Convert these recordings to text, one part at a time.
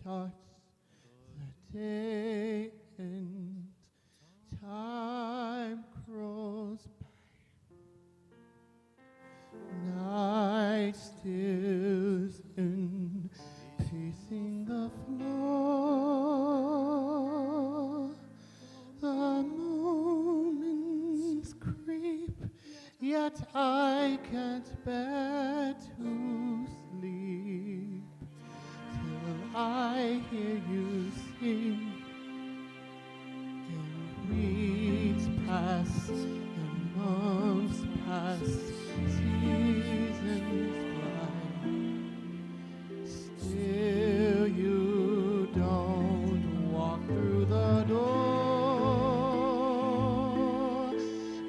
thoughts the day and time grows by. Night stills in pacing the floor. The moments creep, yet I can't bear to sleep till I hear you sing. And weeks pass, and months pass, seasons fly. Still you don't walk through the door.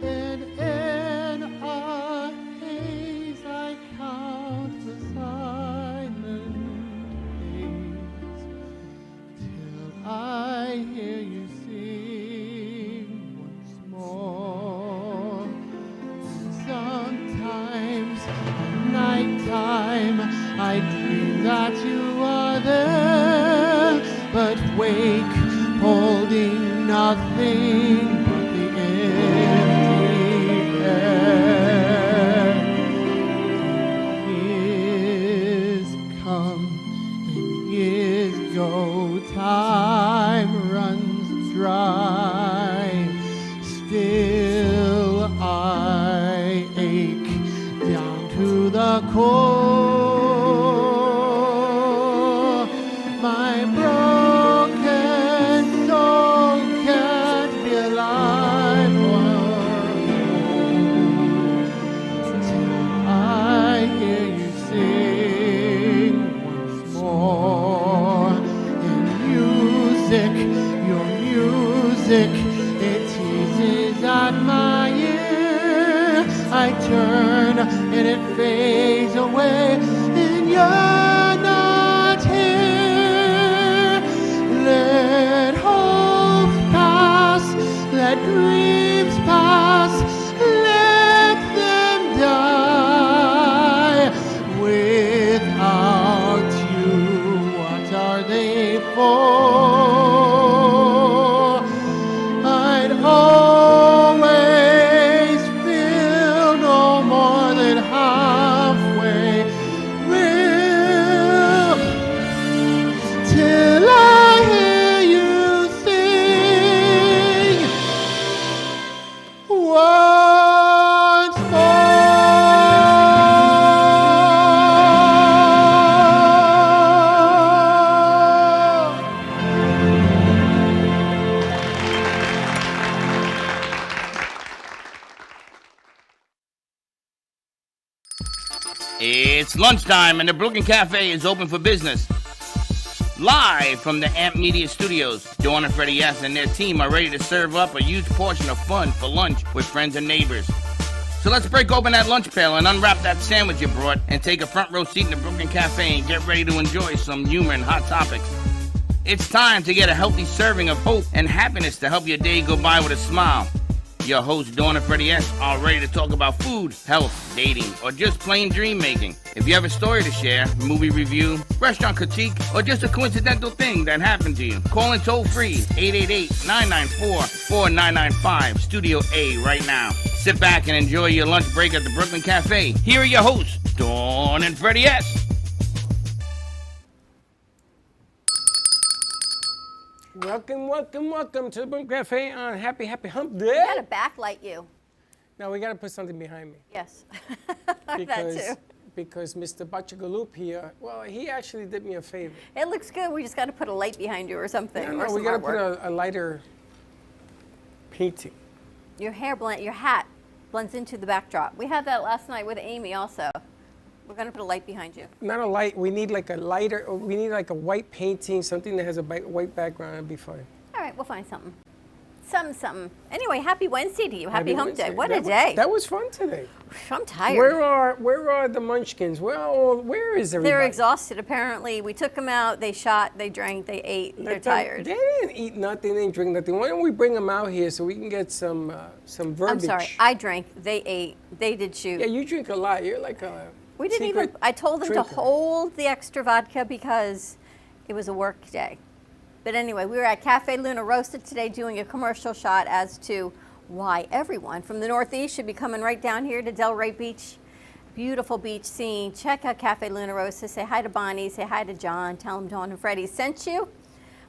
And in a haze I count the silent days till I hear you sing once more. Sometimes at nighttime I dream that you are there, but wake holding nothing but the empty air. Years come and years go, time runs dry. Still I ache down to the core. My broken soul can't be alive till I hear you sing once more. In music, your music, it teases at my ear. I turn and it fades away, and you're not here. Let hopes pass, let dreams pass, let them die. Without you, what are they for? I'd always feel no more than halfway real till I hear you sing once It's lunchtime and the Brooklyn Cafe is open for business. Live from the Amp Media Studios, Dawn and Freddy and their team are ready to serve up a huge portion of fun for lunch with friends and neighbors. So let's break open that lunch pail and unwrap that sandwich you brought and take a front row seat in the Brooklyn Cafe and get ready to enjoy some humor and hot topics. It's time to get a healthy serving of hope and happiness to help your day go by with a smile. Your hosts, Dawn and Freddy are ready to talk about food, health, dating, or just plain dream making. If you have a story to share, movie review, restaurant critique, or just a coincidental thing that happened to you, call in toll free 888-994-4995, Studio A right now. Sit back and enjoy your lunch break at the Brooklyn Cafe. Here are your hosts, Dawn and Freddy Welcome, welcome, welcome to the Brooklyn Cafe on Happy Hump Day. I gotta backlight you. Now we gotta put something behind me. Yes. Because, that too. Because Mr. Bachagaloop here, well, he actually did me a favor. It looks good. We just gotta put a light behind you or something. No, or we some gotta artwork. put a lighter painting. Your hat blends into the backdrop. We had that last night with Amy also. We're gonna put a light behind you. Not a light, we need like a lighter, or we need like a white painting, something that has a white background, it'd be fine. All right, we'll find something. Something. Anyway, happy Wednesday to you. Happy Hump Day. Wednesday. What a day. That was fun today. I'm tired. Where are the munchkins? Where is everybody? They're exhausted, apparently. We took them out. They shot. They drank. They ate. They're tired. They didn't eat nothing. They didn't drink nothing. Why don't we bring them out here so we can get some verbiage? I'm sorry. I drank. They ate. They did shoot. Yeah, you drink a lot. You're like a We didn't secret even. I told them drinker. to hold the extra vodka because It was a work day. But anyway, we were at Cafe Luna Rosa today doing a commercial shot as to why everyone from the Northeast should be coming right down here to Delray Beach. Beautiful beach scene. Check out Cafe Luna Rosa. Say hi to Bonnie. Say hi to John. Tell them Dawn and Freddy sent you.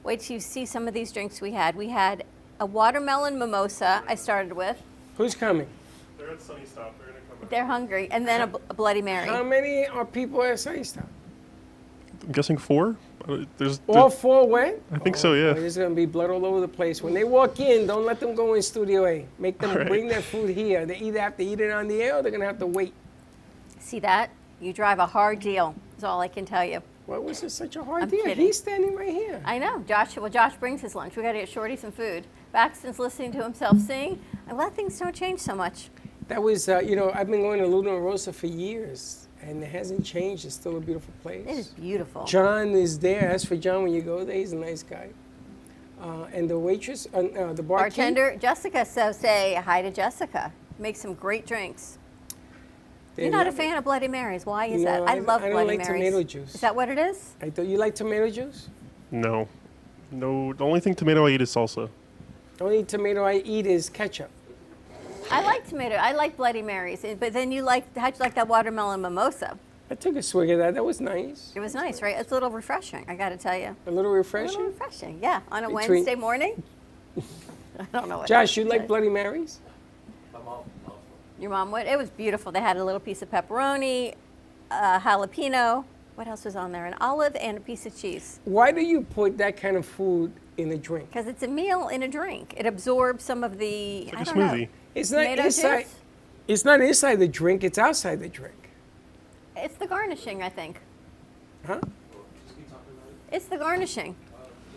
Wait till you see some of these drinks we had. We had a watermelon mimosa I started with. Who's coming? They're at Sunny Stop. They're going to come. They're hungry. And then a Bloody Mary. How many are people at Sunny Stop? I'm guessing 4. All 4 went? I think so, yeah. There's going to be blood all over the place. When they walk in, don't let them go in Studio A. Make them Right. bring their food here. They either have to eat it on the air or they're going to have to wait. See that? You drive a hard deal, is all I can tell you. Why was it such a hard I'm deal? kidding. He's standing right here. I know. Josh brings his lunch. We got to get Shorty some food. Baxton's listening to himself sing. I'm glad things don't change so much. That was, I've been going to Luna Rosa for years, and it hasn't changed. It's still a beautiful place. It is beautiful. John is there. As for John, when you go there, he's a nice guy. And the waitress, the Bartender, Jessica, so say hi to Jessica. Makes some great drinks. You're not a fan of Bloody Marys. Why is that? I love I don't Bloody like Marys. tomato juice. Is that what it is? I thought you like tomato juice? No. No, the only thing tomato I eat is salsa. The only tomato I eat is ketchup. I like tomato. I like Bloody Marys. But then how'd you like that watermelon mimosa? I took a swig of that. That was nice. It was nice, right? It's a little refreshing, I got to tell you. A little A refreshing. little refreshing, yeah. On a Between- Wednesday morning? I don't know what Josh, to you like say. Bloody Marys? Your mom would? It was beautiful. They had a little piece of pepperoni, jalapeno. What else was on there? An olive and a piece of cheese. Why do you put that kind of food in a drink? Because it's a meal in a drink. It absorbs some of the, Like I a don't know. smoothie. It's not Tomato inside. juice? It's not inside the drink. It's outside the drink. It's the garnishing, I think. Huh? It's the garnishing,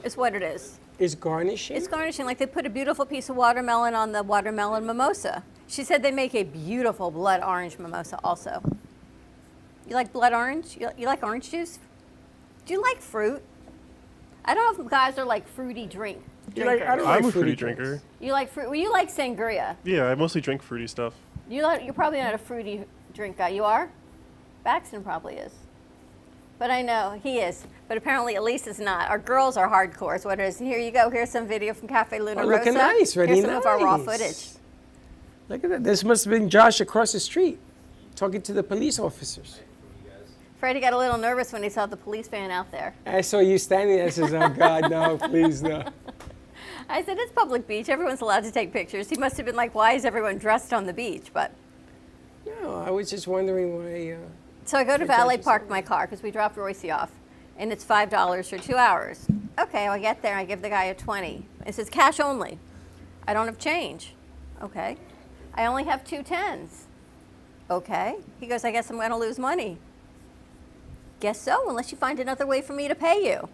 is what it is. It's garnishing. It's garnishing, like they put a beautiful piece of watermelon on the watermelon mimosa. She said they make a beautiful blood orange mimosa also. You like blood orange? You like orange juice? Do you like fruit? I don't know if guys are like fruity drinkers. I don't I'm like a fruity drinks. drinker. You like fruit? Well, you like sangria. Yeah, I mostly drink fruity stuff. You're probably not a fruity drink guy. You are? Baxton probably is. But I know he is. But apparently Elise is not. Our girls are hardcore. Is what it is. Here you go. Here's some video from Cafe Luna Oh, Rosa. looking nice, really Here's some of our raw nice. footage. Look at that. This must have been Josh across the street talking to the police officers. Freddie got a little nervous when he saw the police van out there. I saw you standing there. I says, oh, God, no, please, no. I said, it's public beach. Everyone's allowed to take pictures. He must have been like, why is everyone dressed on the beach? But No, I was just wondering why. so I go to Okay, valet just- park my car because we dropped Royce off, and it's $5 for 2 hours. Okay, I get there. I give the guy a 20. It says cash only. I don't have change. Okay. I only have 2 10s. Okay. He goes, I guess I'm going to lose money. Guess so, unless you find another way for me to pay you.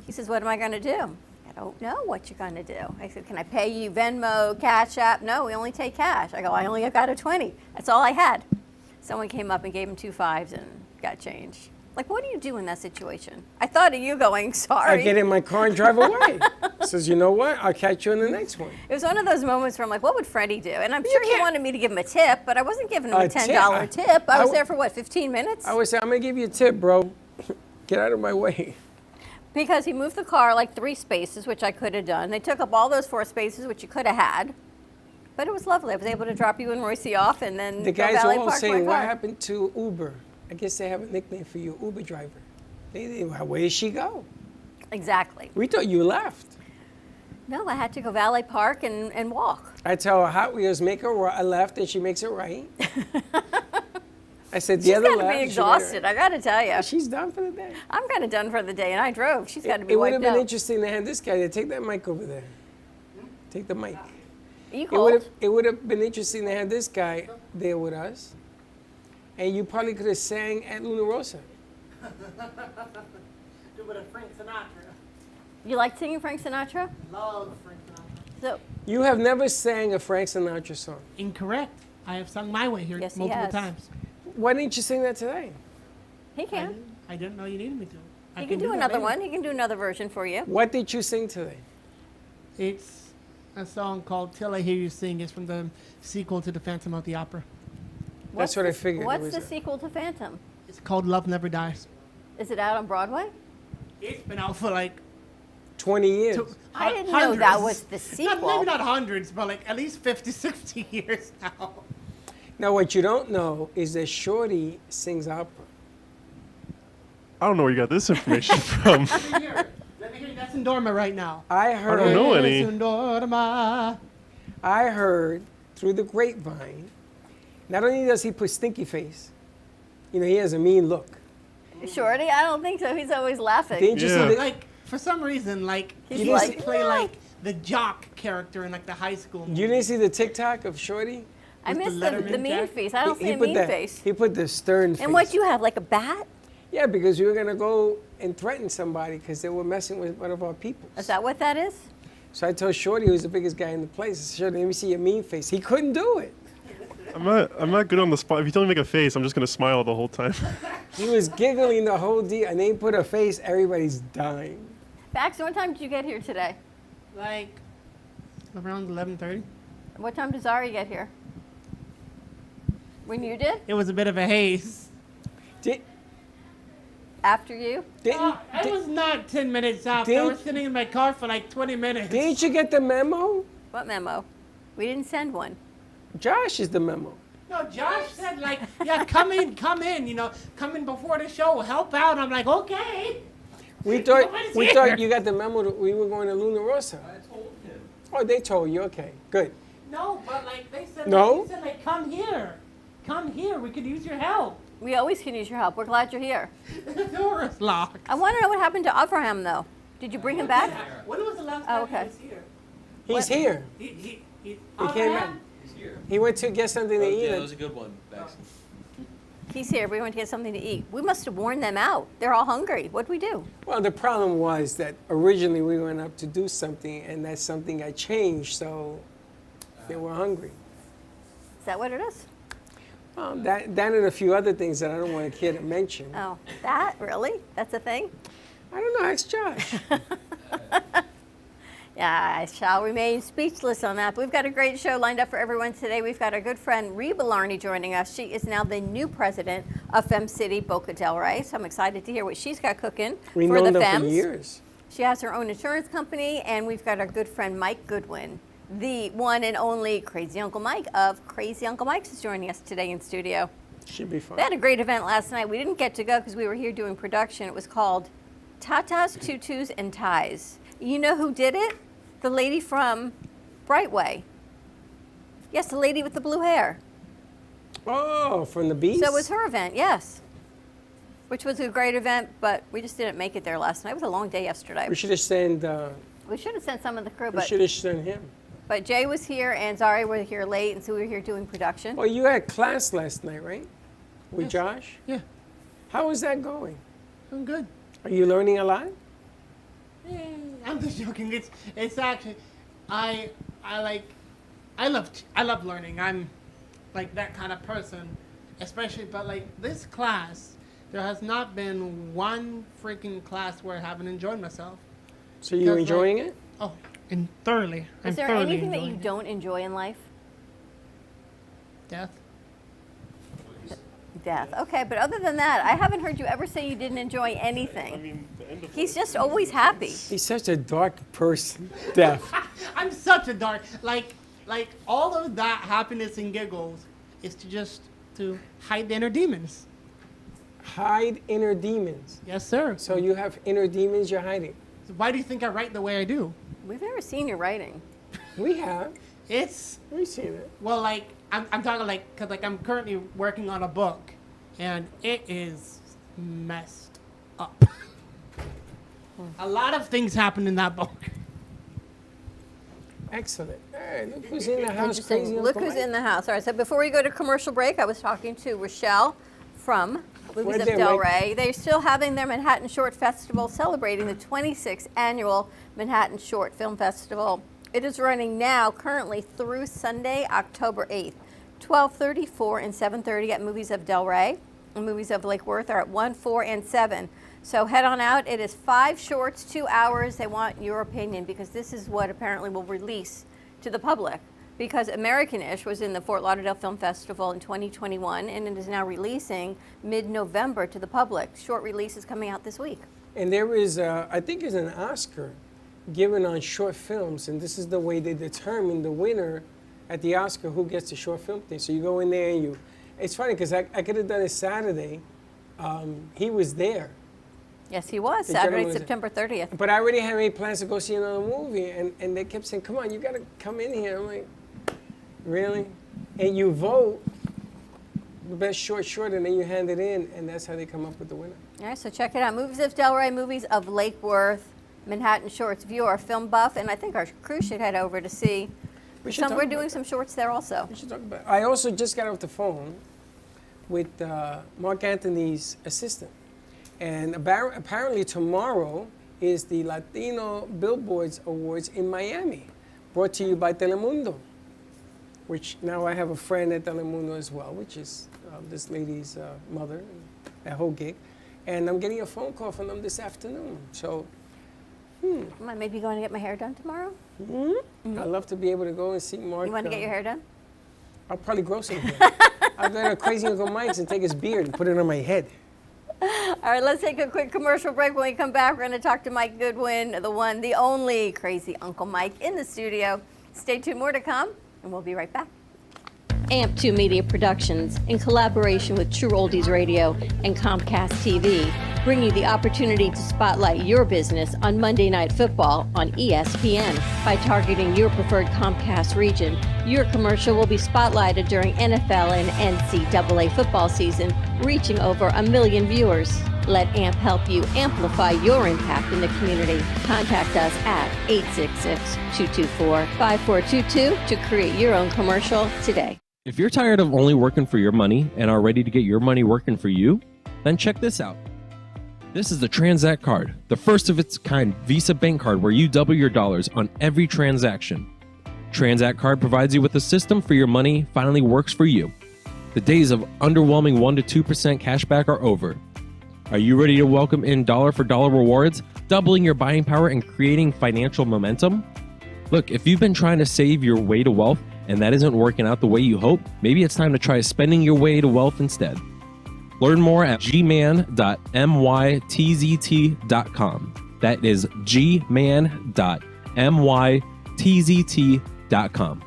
He says, what am I going to do? I don't know what you're going to do. I said, can I pay you Venmo, Cash App? No, we only take cash. I go, I only got a 20. That's all I had. Someone came up and gave him 2 5s and got change. Like, what do you do in that situation? I thought of you going, sorry. I get in my car and drive away. Says, you know what? I'll catch you in the next one. It was one of those moments where I'm like, what would Freddie do? And I'm sure he can't- wanted me to give him a tip, but I wasn't giving him a A $10 tip? tip. I I was w- there for what, 15 minutes? I would say, I'm going to give you a tip, bro. Get out of my way. Because he moved the car like 3 spaces, which I could have done. They took up all those 4 spaces, which you could have had. But it was lovely. I was able to drop you and Royce off and then The go guys are valet all park saying, my what car. happened to Uber? I guess they have a nickname for you, Uber driver. Where did she go? Exactly. We thought you left. No, I had to go valet park and walk. I tell her Hot Wheels make a left and she makes it right. I said the She's other got to left. be she made it exhausted, right. I got to tell you. She's done for the day. I'm kind of done for the day, and I drove. She's got to be It would wiped have been out. interesting to have this guy there. Take that mic over there. Take the mic. You It cold? would have been interesting to have this guy there with us. And you probably could have sang at Luna Rosa. Do with a Frank Sinatra. You like singing Frank Sinatra? Love Frank Sinatra. So, You have never sang a Frank Sinatra song. Incorrect. I have sung My Way here Yes, he multiple has. times. Why didn't you sing that today? he can. I didn't know you needed me to. I He can do that another later. one. He can do another version for you. What did you sing today? It's a song called Till I Hear You Sing. It's from the sequel to The Phantom of the Opera. That's what I figured. It What's was the a- sequel to Phantom? It's called Love Never Dies. Is it out on Broadway? It's been out for like 20 years. I didn't know that was the Not, sequel. maybe not hundreds, but like at least 50, 60 years now. Now, what you don't know is that Shorty sings opera. I don't know where you got this information from. Let me hear you. That's in Dorma right now. I I don't know heard, any. That's in Dorma. I heard through the grapevine, not only does he put stinky face, you know, he has a mean look. Shorty? I don't think so. He's always laughing. Didn't you Yeah. see the, Like, for some reason, like, He's he used like, to play "Yeah." like the jock character in like the high school movie. you didn't see the TikTok of Shorty? I with the missed the Letterman mean jacket? face. I don't see a put mean the, face. He put the stern face. And what you have, like a bat? Yeah, because we were going to go and threaten somebody because they were messing with one of our people. Is that what that is? So I told Shorty, who was the biggest guy in the place, I said, Shorty, let me see your mean face. He couldn't do it. I'm not good on the spot. If you tell me to make a face, I'm just gonna smile the whole time. He was giggling the whole deal, and then he put a face, everybody's dying. Baxter, what time did you get here today? Like around 11:30. What time did Zari get here? When you did? It was a bit of a haze. Did, After you? didn't, I was not 10 minutes out. I Did- was sitting in my car for like 20 minutes. didn't you get the memo? What memo? We didn't send one. Josh is the memo. No, Josh said like, yeah, come in, you know, come in before the show, help out. I'm like, okay. We thought Nobody's we here. thought you got the memo that we were going to Luna Rosa. I told him. Oh, they told you. Okay, good. No, but like they said, No? they said like, come here, we could use your help. We always can use your help. We're glad you're here. The door is locked. I want to know what happened to Abraham, though. Did you bring him back? When was the last Oh, time okay. he was here? He's here. He He came back. Abraham? He went to get something to eat. Yeah, that was a good one, Baxton. He's here. We went to get something to eat. We must have worn them out. They're all hungry. What'd we do? Well, the problem was that originally we went up to do something, and that something got changed, so they were hungry. Is that what it is? That and a few other things that I don't want to care to mention. Oh, that? Really? That's a thing? I don't know. Ask Josh. Yeah, I shall remain speechless on that. But we've got a great show lined up for everyone today. We've got our good friend Reba Larney joining us. She is now the new president of Fem City, Boca Del Rey. So I'm excited to hear what she's got cooking We've for known the them for Fems. years. She has her own insurance company, and we've got our good friend Mike Goodwin, the one and only Crazy Uncle Mike of Crazy Uncle Mike's, is joining us today in studio. Should be fun. They had a great event last night. We didn't get to go because we were here doing production. It was called Tatas, Tutus, and Ties. You know who did it? The lady from Brightway. Yes, the lady with the blue hair. Oh, from the Beast? So it was her event, yes. Which was a great event, but we just didn't make it there last night. It was a long day yesterday. We should have sent. We should have sent some of the crew, We should have sent him. but Jay was here and Zari were here late, and so we were here doing production. Well, you had class last night, right? With Yes. Josh. Yeah, How is that going? I'm good. Are you learning a lot? I'm just joking. It's actually, I love learning. I'm like that kind of person, especially. But like this class, there has not been one freaking class where I haven't enjoyed myself. So you Because, like- enjoying it? Oh, and thoroughly. I'm Is there thoroughly anything that you enjoying it. don't enjoy in life? Death. Death. Okay, but other than that, I haven't heard you ever say you didn't enjoy anything. The end of He's just always happy. He's such a dark person. Deaf. I'm such a dark. Like all of that happiness and giggles is to hide the inner demons. Hide inner demons. Yes, sir. So you have inner demons you're hiding. So why do you think I write the way I do? We've never seen your writing. We have. It's We've seen it. well, like I'm talking like because like I'm currently working on a book, and it is messed up. A lot of things happen in that book. Excellent. All right, look who's in the house. Interesting. Crazy Look Uncle who's Mike. in the house. All right, so before we go to commercial break, I was talking to Rochelle from Movies Right of there, Del Mike. Rey. They're still having their Manhattan Short Festival, celebrating the 26th annual Manhattan Short Film Festival. It is running now, currently through Sunday, October 8th. 12:30, 4, and 7:30 at Movies of Del Rey. And Movies of Lake Worth are at 1, 4, and 7. So head on out. It is 5 shorts, 2 hours. They want your opinion because this is what apparently will release to the public. Because American-ish was in the Fort Lauderdale Film Festival in 2021, and it is now releasing mid-November to the public. Short release is coming out this week. And there is, I think it's an Oscar given on short films, and this is the way they determine the winner at the Oscar who gets the short film thing. So you go in there and it's funny because I could have done it Saturday. He was there. Yes, he was. The Saturday, gentleman was September 30th. But I already had made plans to go see another movie, and they kept saying, come on, you got to come in here. I'm like, really? And you vote the best short, and then you hand it in, and that's how they come up with the winner. All right, so check it out. Movies of Delray, Movies of Lake Worth, Manhattan Shorts. If you are a film buff, and I think our crew should head over to see. We should talk We're about doing that. some shorts there also. We should talk about it. I also just got off the phone with Mark Anthony's assistant. And apparently tomorrow is the Latino Billboards Awards in Miami, brought to you by Telemundo, which now I have a friend at Telemundo as well, which is this lady's mother, that whole gig. And I'm getting a phone call from them this afternoon. So, I might be going to get my hair done tomorrow. I'd love to be able to go and see Mark. You want to get your hair done? I'll probably grow some hair. I'll go to Crazy Uncle Mike's and take his beard and put it on my head. All right, let's take a quick commercial break. When we come back, we're going to talk to Mike Goodwin, the one, the only Crazy Uncle Mike in the studio. Stay tuned, more to come, and we'll be right back. AMP2 Media Productions, in collaboration with True Oldies Radio and Comcast TV, bring you the opportunity to spotlight your business on Monday Night Football on ESPN. By targeting your preferred Comcast region, your commercial will be spotlighted during NFL and NCAA football season, reaching over 1 million viewers. Let AMP help you amplify your impact in the community. Contact us at 866-224-5422 to create your own commercial today. If you're tired of only working for your money and are ready to get your money working for you, then check this out. This is the Transact card, the first of its kind Visa bank card where you double your dollars on every transaction. Transact card provides you with a system for your money finally works for you. The days of underwhelming 1% to 2% cashback are over. Are you ready to welcome in dollar for dollar rewards, doubling your buying power and creating financial momentum? Look, if you've been trying to save your way to wealth and that isn't working out the way you hope, maybe it's time to try spending your way to wealth instead. Learn more at gman.mytzt.com. That is gman.mytzt.com.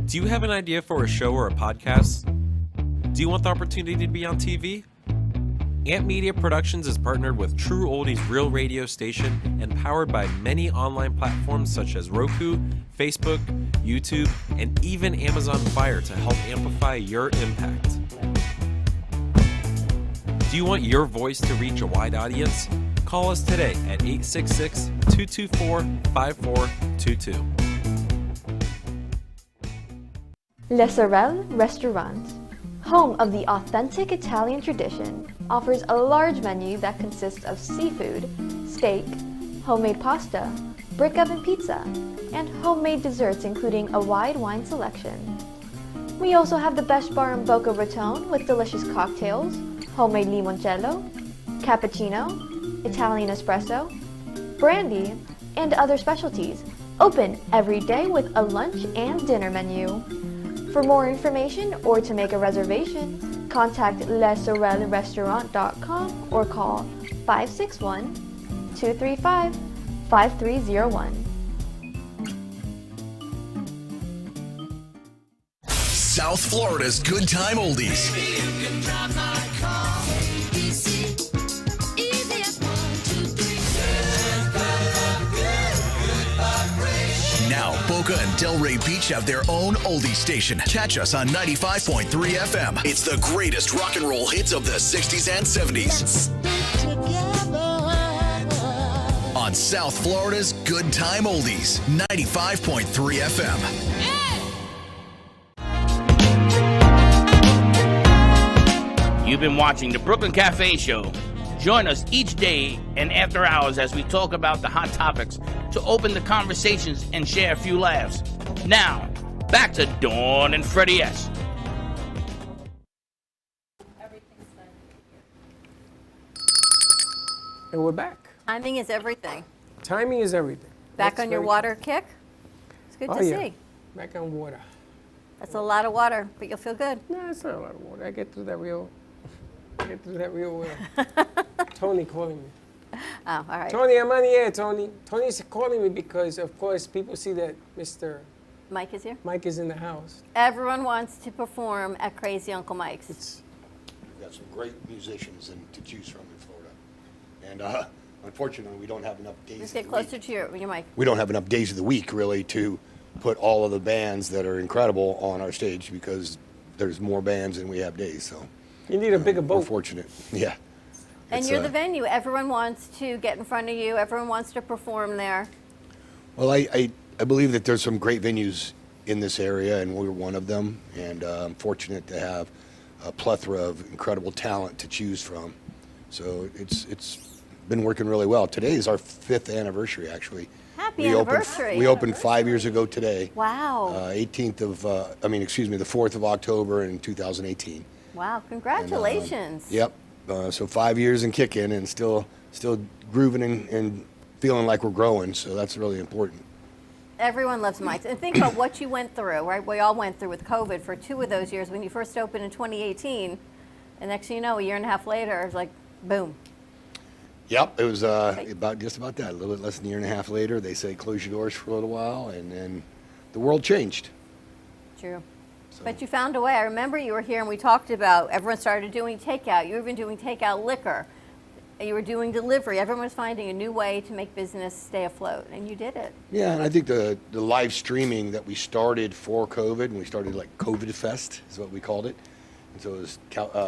Do you have an idea for a show or a podcast? Do you want the opportunity to be on TV? Amp Media Productions is partnered with True Oldies Real Radio Station and powered by many online platforms such as Roku, Facebook, YouTube, and even Amazon Fire to help amplify your impact. Do you want your voice to reach a wide audience? Call us today at 866-224-5422. Le Sorel Restaurant, home of the authentic Italian tradition, offers a large menu that consists of seafood, steak, homemade pasta, brick oven pizza, and homemade desserts including a wide wine selection. We also have the best bar in Boca Raton with delicious cocktails, homemade limoncello, cappuccino, Italian espresso, brandy, and other specialties, open every day with a lunch and dinner menu. For more information or to make a reservation, contact lesorelrestaurant.com or call 561-235-5301. South Florida's Good Time Oldies. Now, Boca and Delray Beach have their own oldie station. Catch us on 95.3 FM. It's the greatest rock and roll hits of the 60s and 70s. On South Florida's Good Time Oldies, 95.3 FM. You've been watching the Brooklyn Cafe Show. Join us each day and after hours as we talk about the hot topics to open the conversations and share a few laughs. Now, back to Dawn and Freddy S. And we're back. Timing is everything. Timing is everything. Back That's on your very water kick? It's good Oh, to yeah. see. Back on water. That's a lot of water, but you'll feel good. No, it's not a lot of water. I get through that real Get through that real well. Tony calling me. Oh, all right. Tony, I'm on the air, Tony. Tony's calling me because, of course, people see that Mr. Mike is here? Mike is in the house. Everyone wants to perform at Crazy Uncle Mike's. We've got some great musicians to choose from in Florida. And unfortunately, we don't have enough days. Just get closer to your mic. We don't have enough days of the week, really, to put all of the bands that are incredible on our stage because there's more bands than we have days. So you need a bigger boat. We're fortunate. Yeah. And you're the venue. Everyone wants to get in front of you. Everyone wants to perform there. Well, I believe that there's some great venues in this area, and we're one of them. And I'm fortunate to have a plethora of incredible talent to choose from. So it's been working really well. Today is our 5th anniversary, actually. Happy anniversary. We opened 5 years ago today. Wow. The 4th of October in 2018. Wow, congratulations. And, yep. So 5 years and kicking and still grooving and feeling like we're growing. So that's really important. Everyone loves Mike's. And think about what you went through, right? We all went through with COVID for 2 of those years. When you first opened in 2018, and next thing you know, a year and a half later, it's like, boom. Yep, it was just about that. A little bit less than a year and a half later, they say close your doors for a little while, and then the world changed. True. So. But you found a way. I remember you were here and we talked about everyone started doing takeout. You were even doing takeout liquor. You were doing delivery. Everyone was finding a new way to make business stay afloat, and you did it. Yeah, and I think the live streaming that we started for COVID, and we started like COVID Fest is what we called it. And so it was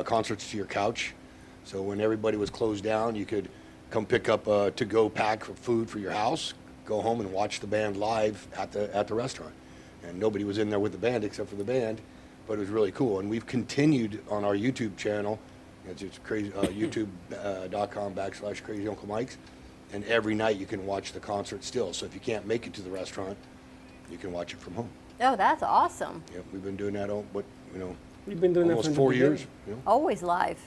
concerts to your couch. So when everybody was closed down, you could come pick up a to-go pack of food for your house, go home and watch the band live at the restaurant. And nobody was in there with the band except for the band, but it was really cool. And we've continued on our YouTube channel. It's just crazy, youtube.com/Crazy Uncle Mike's. And every night you can watch the concert still. So if you can't make it to the restaurant, you can watch it from home. Oh, that's awesome. Yeah, we've been doing that We've been doing almost that for 4 years. You know? Always live.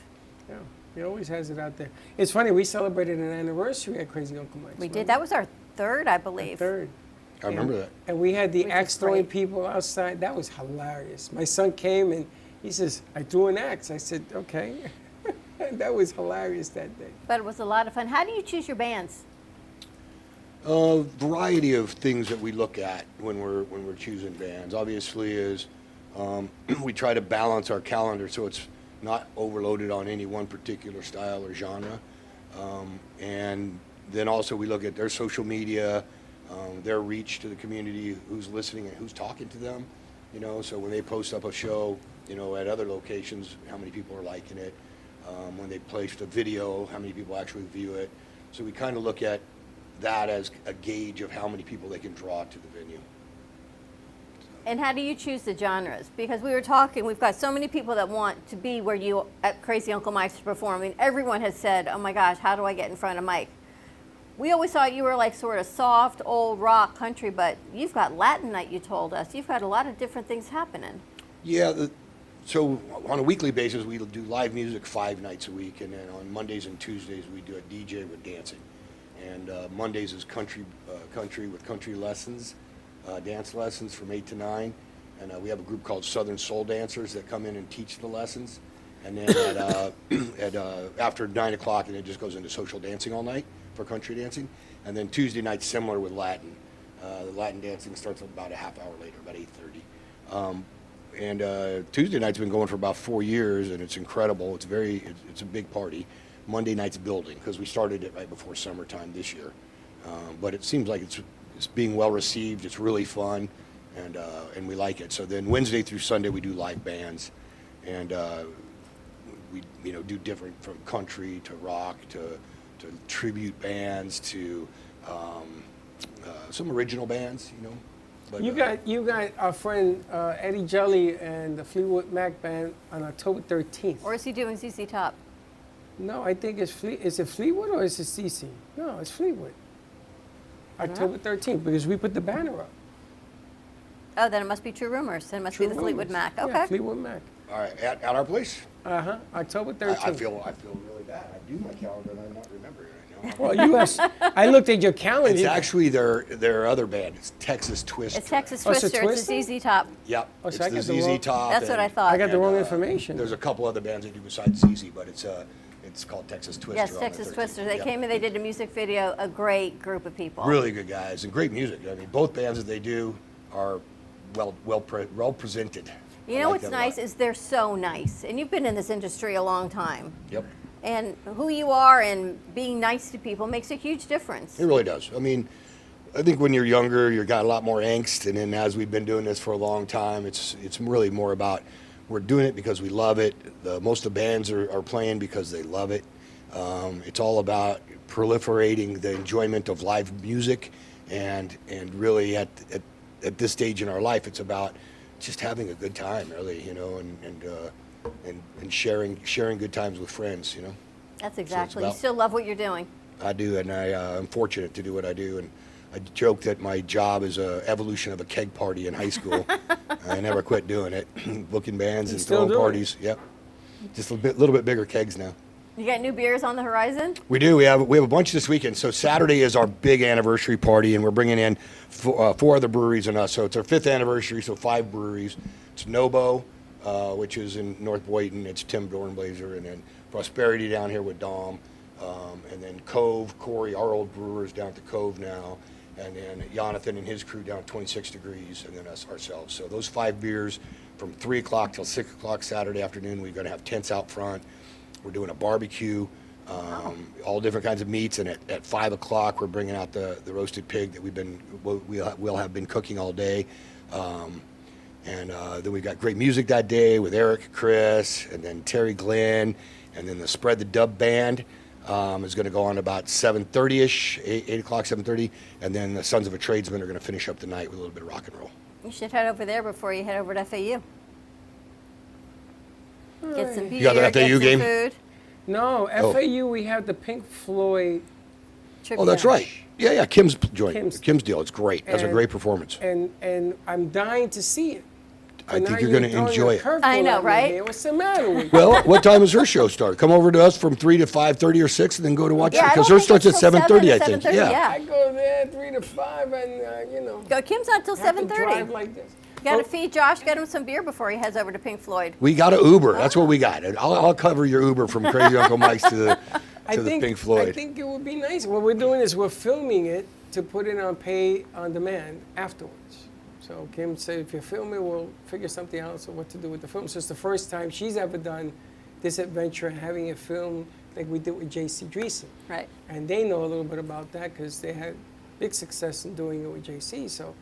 Yeah, he always has it out there. It's funny, we celebrated an anniversary at Crazy Uncle Mike's. We did. That was our 3rd, I believe. 3rd. I remember that. And we had the Which axe is throwing great. people outside. That was hilarious. My son came and he says, I threw an axe. I said, okay. That was hilarious that day. But it was a lot of fun. How do you choose your bands? A variety of things that we look at when we're choosing bands. Obviously, is we try to balance our calendar so it's not overloaded on any one particular style or genre. And then also we look at their social media, their reach to the community, who's listening and who's talking to them. So when they post up a show, at other locations, how many people are liking it. When they placed a video, how many people actually view it. So we kind of look at that as a gauge of how many people they can draw to the venue. And how do you choose the genres? Because we were talking, we've got so many people that want to be where you at Crazy Uncle Mike's performing. Everyone has said, oh my gosh, how do I get in front of Mike? We always thought you were like sort of soft, old rock country, but you've got Latin night, you told us. You've got a lot of different things happening. Yeah, so on a weekly basis, we do live music 5 nights a week, and then on Mondays and Tuesdays, we do a DJ with dancing. And Mondays is country with country lessons, dance lessons from 8 to 9. And we have a group called Southern Soul Dancers that come in and teach the lessons. And then after 9 o'clock, and it just goes into social dancing all night for country dancing. And then Tuesday night's similar with Latin. The Latin dancing starts about a half hour later, about 8:30. And Tuesday night's been going for about 4 years, and it's incredible. It's a big party. Monday night's building, because we started it right before summertime this year. But it seems like it's being well received. It's really fun, and we like it. So then Wednesday through Sunday we do live bands, and we do different from country to rock to tribute bands to some original bands, But, you got our friend Eddie Jelly and the Fleetwood Mac Band on October 13th. Or is he doing ZZ Top? No, I think it's is it Fleetwood or is it CC? No, it's Fleetwood. October 13th, because we put the banner up. Oh, then it must be True Rumors. Then it must be the Fleetwood Mac. Okay. Yeah, Fleetwood Mac. All right, at our place? October 13th. I feel really bad. I do my calendar and I'm not remembering right now. Well, I looked at your calendar. It's actually their other band. It's Texas Twister. It's Texas Oh, it's a Twister. It's a Twister? ZZ Top. Yep. Oh, It's so I the got the ZZ wrong- Top. That's what I and, thought. I got the wrong uh, information. There's a couple other bands they do besides ZZ, but it's called Texas Twister. Yes, on the Texas 13th. Twister. They Yep. came and they did a music video. A great group of people. Really good guys and great music. I mean, both bands that they do are well presented. You I know like what's that a lot. nice is they're so nice, and you've been in this industry a long time. Yep. And who you are and being nice to people makes a huge difference. It really does. I mean, I think when you're younger, you've got a lot more angst, and then as we've been doing this for a long time, it's really more about we're doing it because we love it. Most of the bands are playing because they love it. It's all about proliferating the enjoyment of live music, and really at this stage in our life, it's about just having a good time, really, you know, and sharing good times with friends, you know. That's exactly. about- You still love what you're doing. I do, and I'm fortunate to do what I do. And I joke that my job is an evolution of a keg party in high school. I never quit doing it, booking bands and still throwing do it? parties. Yep, just a little bit bigger kegs now. You got new beers on the horizon? We do. We have a bunch this weekend. So Saturday is our big anniversary party, and we're bringing in four other breweries and us. So it's our 5th anniversary. So 5 breweries. It's Nobo, which is in North Boynton. It's Tim Dornblazer, and then Prosperity down here with Dom, and then Cove, Corey, our old brewers down at the Cove now, and then Jonathan and his crew down at 26 Degrees, and then us ourselves. So those 5 beers from 3 o'clock till 6 o'clock Saturday afternoon. We're going to have tents out front. We're doing a barbecue, all different kinds of meats, and at 5 o'clock we're bringing out the roasted pig that we'll have been cooking all day, and then we've got great music that day with Eric, Chris, and then Terry Glenn, and then the Spread the Dub band is going to go on about 7:30ish, 8 o'clock, 7:30, and then the Sons of a Tradesman are going to finish up the night with a little bit of rock and roll. You should head over there before you head over to FAU. Get some beer, You got the get FAU some game? food. No, Oh. FAU, we have the Pink Floyd. Oh, that's right. Yeah, Kim's joint. Kim's. Kim's deal. It's great. That's a And- great performance. And I'm dying to see it. I But think now you're going to throwing a enjoy it. curveball I know, at me right? here. What's the matter with you? Well, what time does her show start? Come over to us from 3 to 5:30 or 6, and then go to watch Yeah, it I because don't her think starts at it's till 7:30, I 7 think. 7:30, yeah. I go there 3 to 5 and, Go, Kim's not till have to 7:30. drive like this. You got to feed Josh, get him some beer before he heads over to Pink Floyd. We got an Uber. That's what we got. I'll cover your Uber from Crazy Uncle Mike's to the Pink Floyd. I think it would be nice. What we're doing is we're filming it to put it on pay on demand afterwards. So Kim said, if you film it, we'll figure something out on what to do with the film. So it's the first time she's ever done this adventure, having a film like we did with J.C. Dreesen. Right. And they know a little bit about that because they had big success in doing it with J.C. So,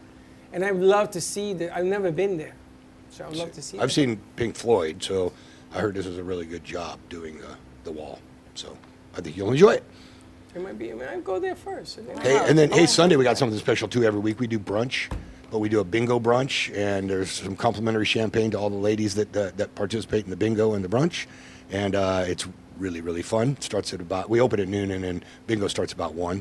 and I'd love to see that. I've never been there, so I'd love to see. I've that. seen Pink Floyd, so I heard this was a really good job doing the wall. So I think you'll enjoy it. It might be. I mean, I'd go there first. And then Hey, and then Sunday we got something special too. Every week we do brunch, but we do a bingo brunch, and there's some complimentary champagne to all the ladies that participate in the bingo and the brunch, and it's really fun. It starts at we open at noon, and then bingo starts about 1.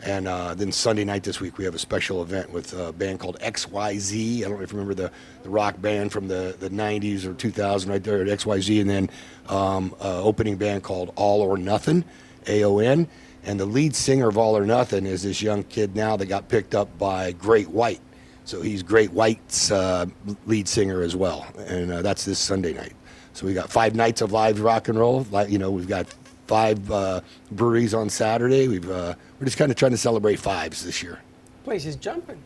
And then Sunday night this week we have a special event with a band called XYZ. I don't know if you remember the rock band from the 90s or 2000 right there at XYZ, and then opening band called All or Nothing, AON. And the lead singer of All or Nothing is this young kid now that got picked up by Great White. So he's Great White's lead singer as well. And that's this Sunday night. So we got 5 nights of live rock and roll. We've got 5 breweries on Saturday. We're just kind of trying to celebrate 5s this year. place is jumping.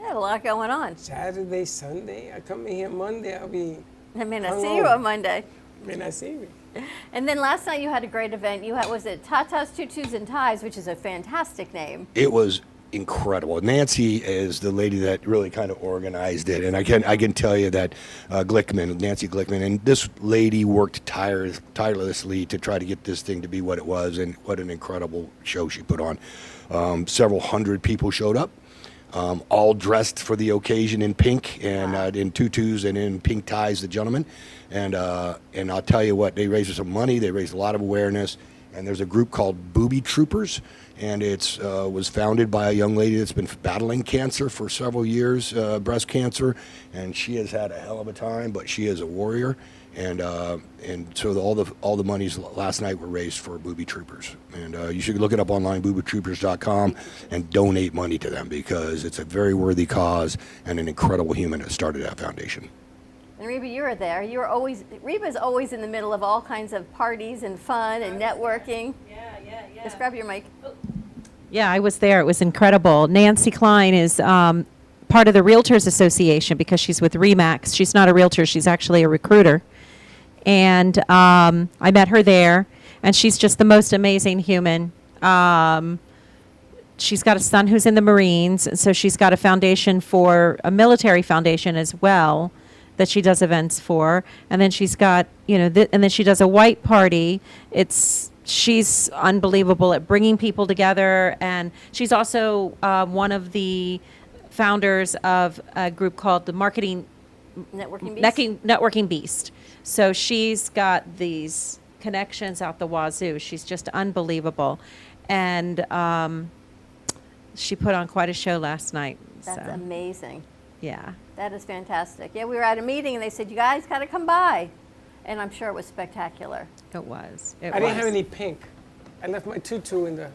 Yeah, a lot going on. Saturday, Sunday. I come in here Monday. I'll be. I may not see you on Monday. May not see me. And then last night you had a great event. You had, was it Tatas, Tutus, and Ties, which is a fantastic name. It was incredible. Nancy is the lady that really kind of organized it, and I can tell you that Nancy Glickman, and this lady worked tirelessly to try to get this thing to be what it was, and what an incredible show she put on. Several hundred people showed up, all dressed for the occasion in pink and in tutus and in pink ties, the gentlemen, and I'll tell you what, they raised some money, they raised a lot of awareness, And there's a group called Booby Troopers, and it's was founded by a young lady that's been battling cancer for several years, breast cancer, and she has had a hell of a time, but she is a warrior. And so all the monies last night were raised for Booby Troopers. And you should look it up online, boobytroopers.com, and donate money to them because it's a very worthy cause and an incredible human that started that foundation. And Reba, you were there. Reba's always in the middle of all kinds of parties and fun and networking. Yeah. Just grab your mic. Yeah, I was there. It was incredible. Nancy Klein is part of the Realtors Association because she's with RE/MAX. She's not a realtor. She's actually a recruiter. And I met her there, and she's just the most amazing human. She's got a son who's in the Marines, and so she's got a foundation for a military foundation as well that she does events for. And then she's got, and then she does a white party. She's unbelievable at bringing people together, and she's also one of the founders of a group called the Networking Beast. So she's got these connections out the wazoo. She's just unbelievable. And she put on quite a show last night. That's amazing. Yeah. That is fantastic. Yeah, we were at a meeting and they said, you guys got to come by. And I'm sure it was spectacular. It was. I didn't have any pink. I left my tutu in the...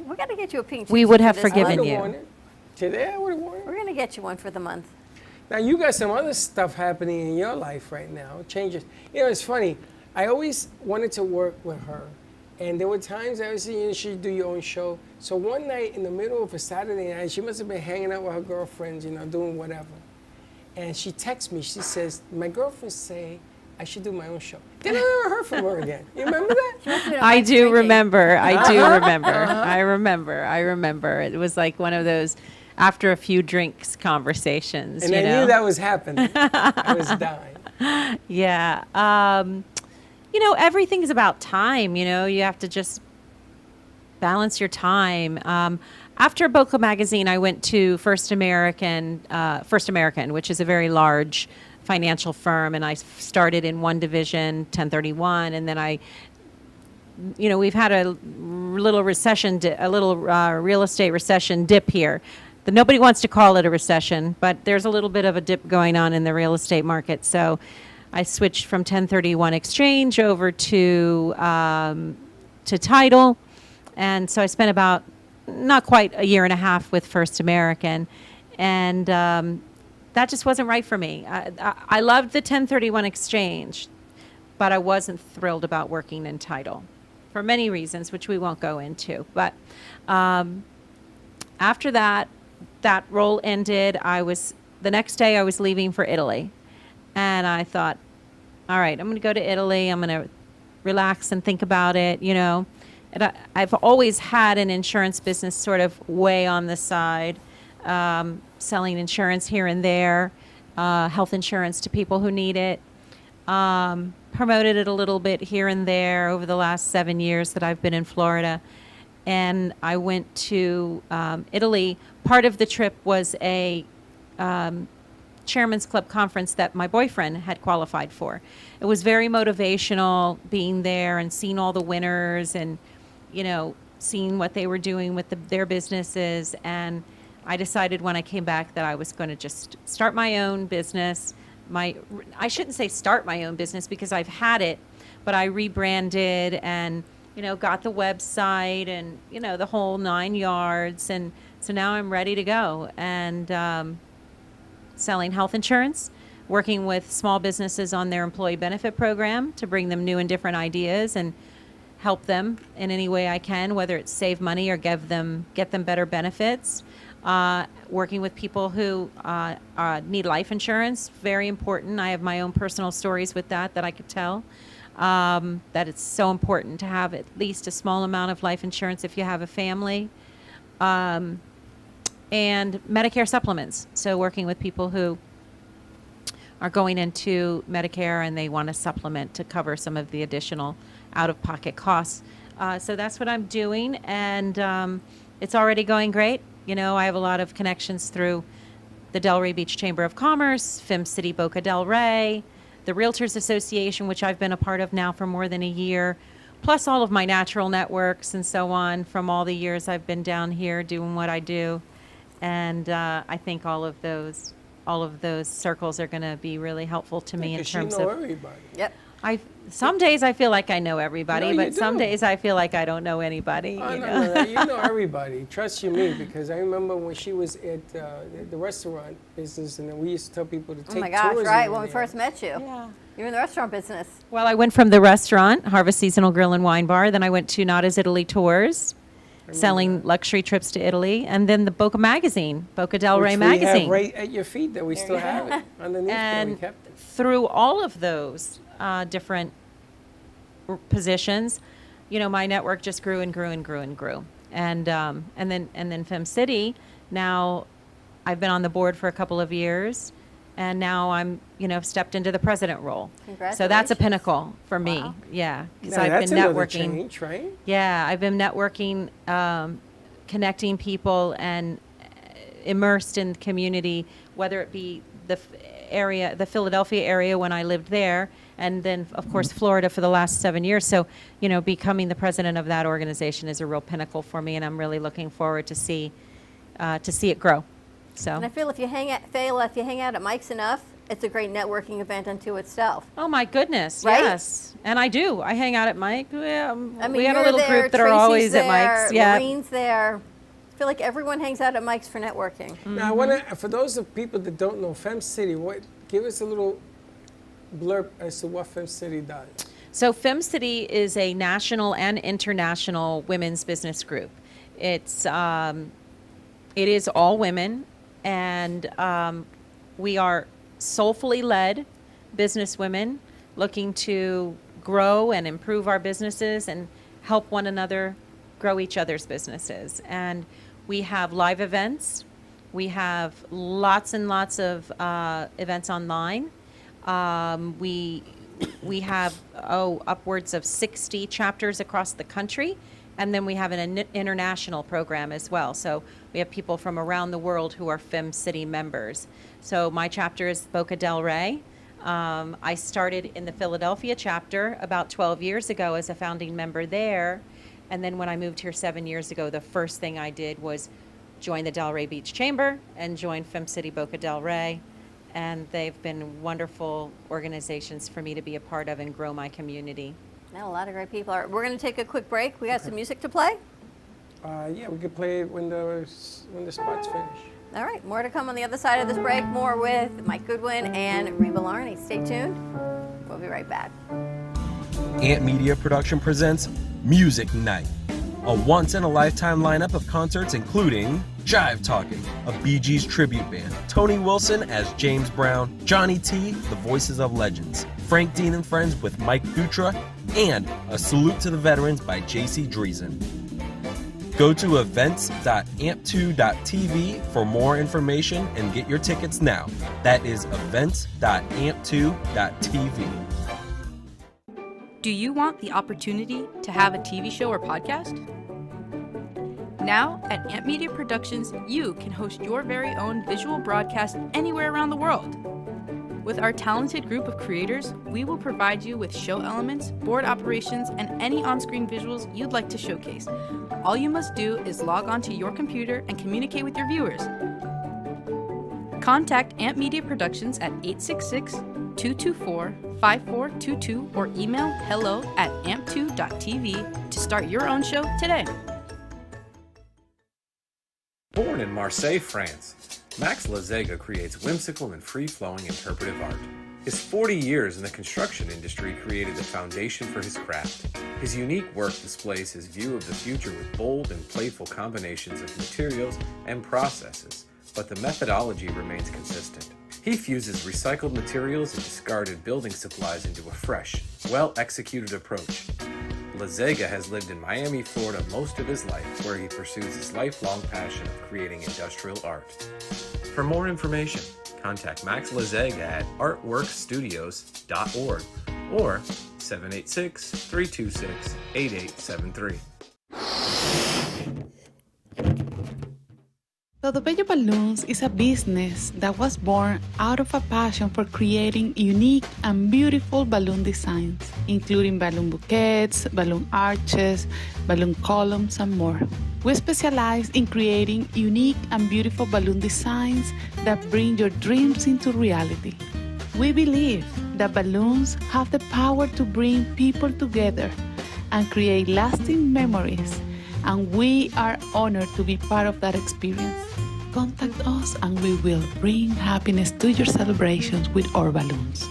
We got to get you a pink tutu. We would have for this forgiven month. you. Today I would have worn it. We're going to get you one for the month. Now, you got some other stuff happening in your life right now, changes. It's funny. I always wanted to work with her. And there were times I would say, you should do your own show. So one night in the middle of a Saturday night, she must have been hanging out with her girlfriends, doing whatever. And she texts me. She says, my girlfriends say I should do my own show. Then I never heard from her again. You remember that? I do remember. I remember. It was like one of those after a few drinks conversations. And I knew that was happening. I was dying. Yeah. Everything's about time. You have to just balance your time. After Boca Magazine, I went to First American, which is a very large financial firm, and I started in one division, 1031, and then we've had a little recession, real estate recession dip here. Nobody wants to call it a recession, but there's a little bit of a dip going on in the real estate market. So I switched from 1031 exchange over to title, and so I spent about not quite a year and a half with First American, and that just wasn't right for me. I loved the 1031 exchange, but I wasn't thrilled about working in title for many reasons, which we won't go into. But after that role ended. The next day I was leaving for Italy, and I thought, all right, I'm going to go to Italy. I'm going to relax and think about it, And I've always had an insurance business sort of way on the side, selling insurance here and there, health insurance to people who need it. Promoted it a little bit here and there over the last 7 years that I've been in Florida. And I went to Italy. Part of the trip was a Chairman's Club conference that my boyfriend had qualified for. It was very motivational being there and seeing all the winners and, seeing what they were doing with their businesses. And I decided when I came back that I was going to just start my own business. I shouldn't say start my own business because I've had it, but I rebranded and got the website and, the whole 9 yards. And so now I'm ready to go and selling health insurance, working with small businesses on their employee benefit program to bring them new and different ideas and help them in any way I can, whether it's save money or get them better benefits. Working with people who need life insurance, very important. I have my own personal stories with that I could tell. That it's so important to have at least a small amount of life insurance if you have a family. And Medicare supplements. So working with people who are going into Medicare and they want to supplement to cover some of the additional out-of-pocket costs. So that's what I'm doing, and it's already going great. I have a lot of connections through the Delray Beach Chamber of Commerce, Film City Boca Del Rey, the Realtors Association, which I've been a part of now for more than a year. plus all of my natural networks and so on from all the years I've been down here doing what I do. And I think all of those circles are going to be really helpful to me in terms you know of. everybody. Yep. Some days I feel like I know everybody, No, but you some do. days I feel like I don't know anybody. Oh, you no, know? no, no, you know everybody. Trust you me, because I remember when she was at the restaurant business, and then we used to tell people to take Oh my gosh, tours. right, over when we there. first met you. Yeah. You're in the restaurant business. Well, I went from the restaurant, Harvest Seasonal Grill and Wine Bar. Then I went to Nada's Italy Tours, selling luxury trips to Italy. And then the Boca Magazine, Boca del Rey Which magazine. we have right at your feet that we still have it underneath there. We And kept it. through all of those different positions, you know, my network just grew and grew and grew and grew. And then Fem City, now I've been on the board for a couple of years, and now I'm, you know, stepped into the president role. So that's a pinnacle for me. Wow. Yeah, because Now, I've that's been another networking. change, right? Yeah, I've been networking, connecting people and immersed in community, whether it be the Philadelphia area when I lived there, and then of course Florida for the last 7 years. So, you know, becoming the president of that organization is a real pinnacle for me, and I'm really looking forward to see it grow. So. And I feel if you hang out at Mike's enough, it's a great networking event unto itself. Oh my goodness, Right? yes. And I do. I hang out at Mike. I mean, we got a you're little there, group that are Tracy's always there, at Mike's. Yeah. Maureen's there. I feel like everyone hangs out at Mike's for networking. Now, I want to, for those of people that don't know Fem City, give us a little blurb as to what Fem City does. So Fem City is a national and international women's business group. It is all women, and we are soulfully led business women looking to grow and improve our businesses and help one another grow each other's businesses. And we have live events. We have lots and lots of events online. We have upwards of 60 chapters across the country, and then we have an international program as well. So we have people from around the world who are Fem City members. So my chapter is Boca del Rey. I started in the Philadelphia chapter about 12 years ago as a founding member there, and then when I moved here 7 years ago, the first thing I did was join the Delray Beach Chamber and join Fem City Boca del Rey. And they've been wonderful organizations for me to be a part of and grow my community. Now, a lot of great people. We're going to take a quick break. We got some music to play. Yeah, we could play it when the spot's finish. All right, more to come on the other side of this break. More with Mike Goodwin and Reba Larney. Stay tuned. We'll be right back. Ant Media Production presents Music Night, a once-in-a-lifetime lineup of concerts including Jive Talking, a Bee Gees tribute band, Tony Wilson as James Brown, Johnny T, the Voices of Legends, Frank Dean and Friends with Mike Dutra, and A Salute to the Veterans by JC Dreesen. Go to events.amp2.tv for more information and get your tickets now. That is events.amp2.tv. Do you want the opportunity to have a TV show or podcast? Now, at Amp Media Productions, you can host your very own visual broadcast anywhere around the world. With our talented group of creators, we will provide you with show elements, board operations, and any on-screen visuals you'd like to showcase. All you must do is log onto your computer and communicate with your viewers. Contact Amp Media Productions at 866-224-5422 or email hello@amp2.tv to start your own show today. Born in Marseille, France, Max Lazega creates whimsical and free-flowing interpretive art. His 40 years in the construction industry created the foundation for his craft. His unique work displays his view of the future with bold and playful combinations of materials and processes, but the methodology remains consistent. He fuses recycled materials and discarded building supplies into a fresh, well-executed approach. Lazega has lived in Miami, Florida most of his life, where he pursues his lifelong passion of creating industrial art. For more information, contact Max Lazega at artworkstudios.org or 786-326-8873. Todo Bello Balloons is a business that was born out of a passion for creating unique and beautiful balloon designs, including balloon bouquets, balloon arches, balloon columns, and more. We specialize in creating unique and beautiful balloon designs that bring your dreams into reality. We believe that balloons have the power to bring people together and create lasting memories, and we are honored to be part of that experience. Contact us and we will bring happiness to your celebrations with our balloons.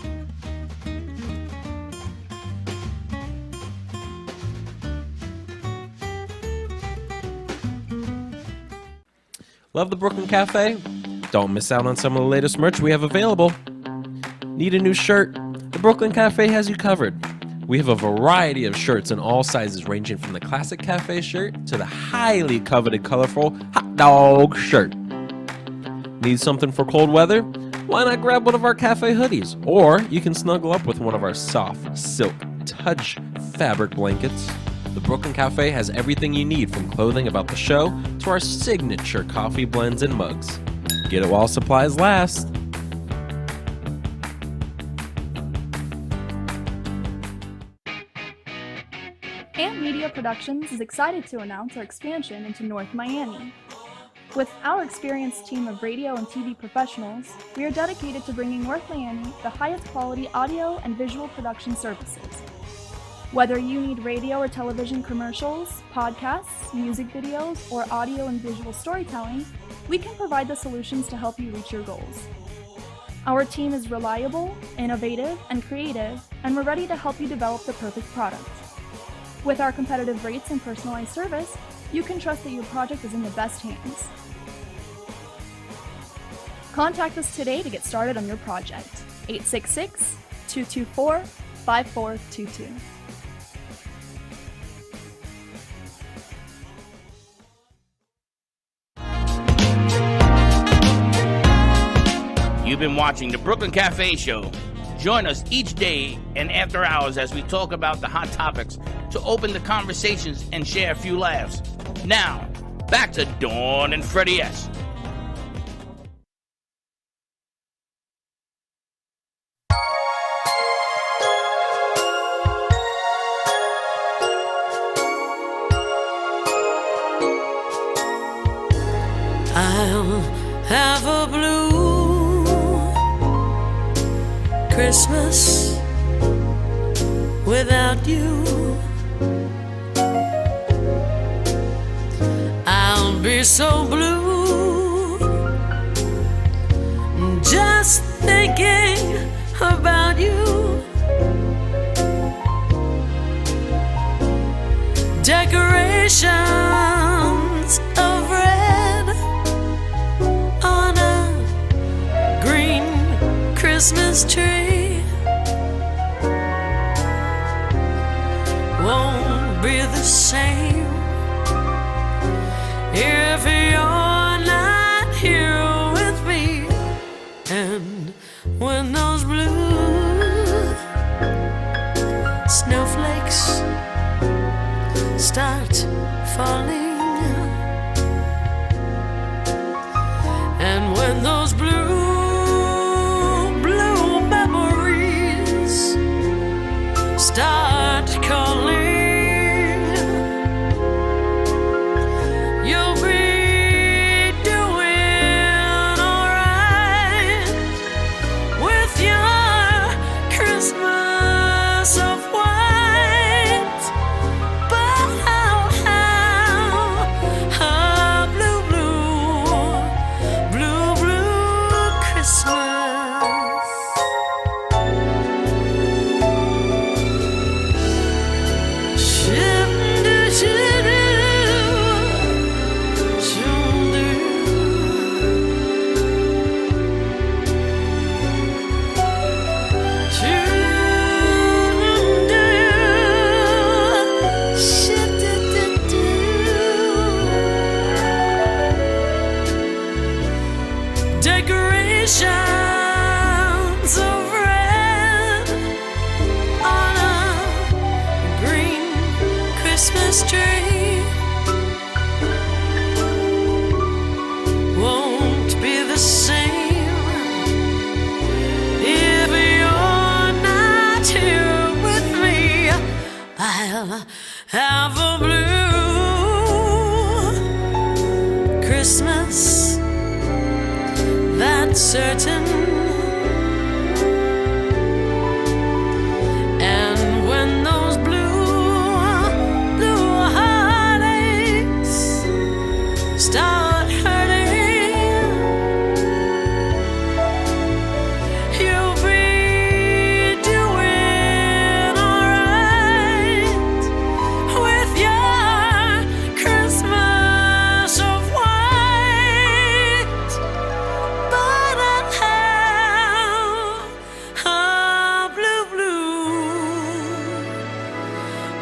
Love the Brooklyn Cafe? Don't miss out on some of the latest merch we have available. Need a new shirt? The Brooklyn Cafe has you covered. We have a variety of shirts in all sizes, ranging from the classic cafe shirt to the highly coveted colorful hot dog shirt. Need something for cold weather? Why not grab one of our cafe hoodies? Or you can snuggle up with one of our soft silk touch fabric blankets. The Brooklyn Cafe has everything you need, from clothing about the show to our signature coffee blends and mugs. Get it while supplies last. Amp Media Productions is excited to announce our expansion into North Miami. With our experienced team of radio and TV professionals, we are dedicated to bringing North Miami the highest quality audio and visual production services. Whether you need radio or television commercials, podcasts, music videos, or audio and visual storytelling, we can provide the solutions to help you reach your goals. Our team is reliable, innovative, and creative, and we're ready to help you develop the perfect product. With our competitive rates and personalized service, you can trust that your project is in the best hands. Contact us today to get started on your project. 866-224-5422. You've been watching the Brooklyn Cafe Show. Join us each day and after hours as we talk about the hot topics to open the conversations and share a few laughs. Now, back to Dawn and Freddy S. I'll have a blue Christmas without you. I'll be so blue just thinking about you. Decorations of red on a green Christmas tree won't be the same if you're not here with me. And when those blue snowflakes start falling, and when those blue memories start calling, you'll be doing alright with your Christmas of white. But how blue Christmas. Decorations of red on a green Christmas tree I'll have a blue Christmas, that's certain. And when those blue heartaches start hurting, you'll be doing alright with your Christmas of white. But I'll have a blue,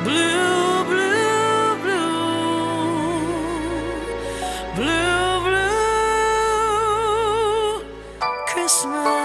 blue, blue, blue, blue Christmas.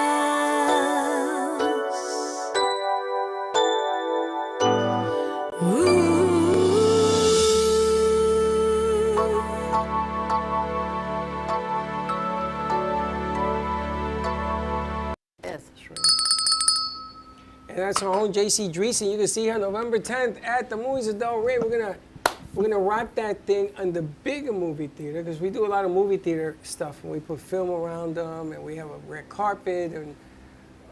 And that's our own JC Dreesen. You can see her November 10th at the Movies of Del Rey. We're gonna wrap that thing on the bigger movie theater because we do a lot of movie theater stuff and we put film around them and we have a red carpet and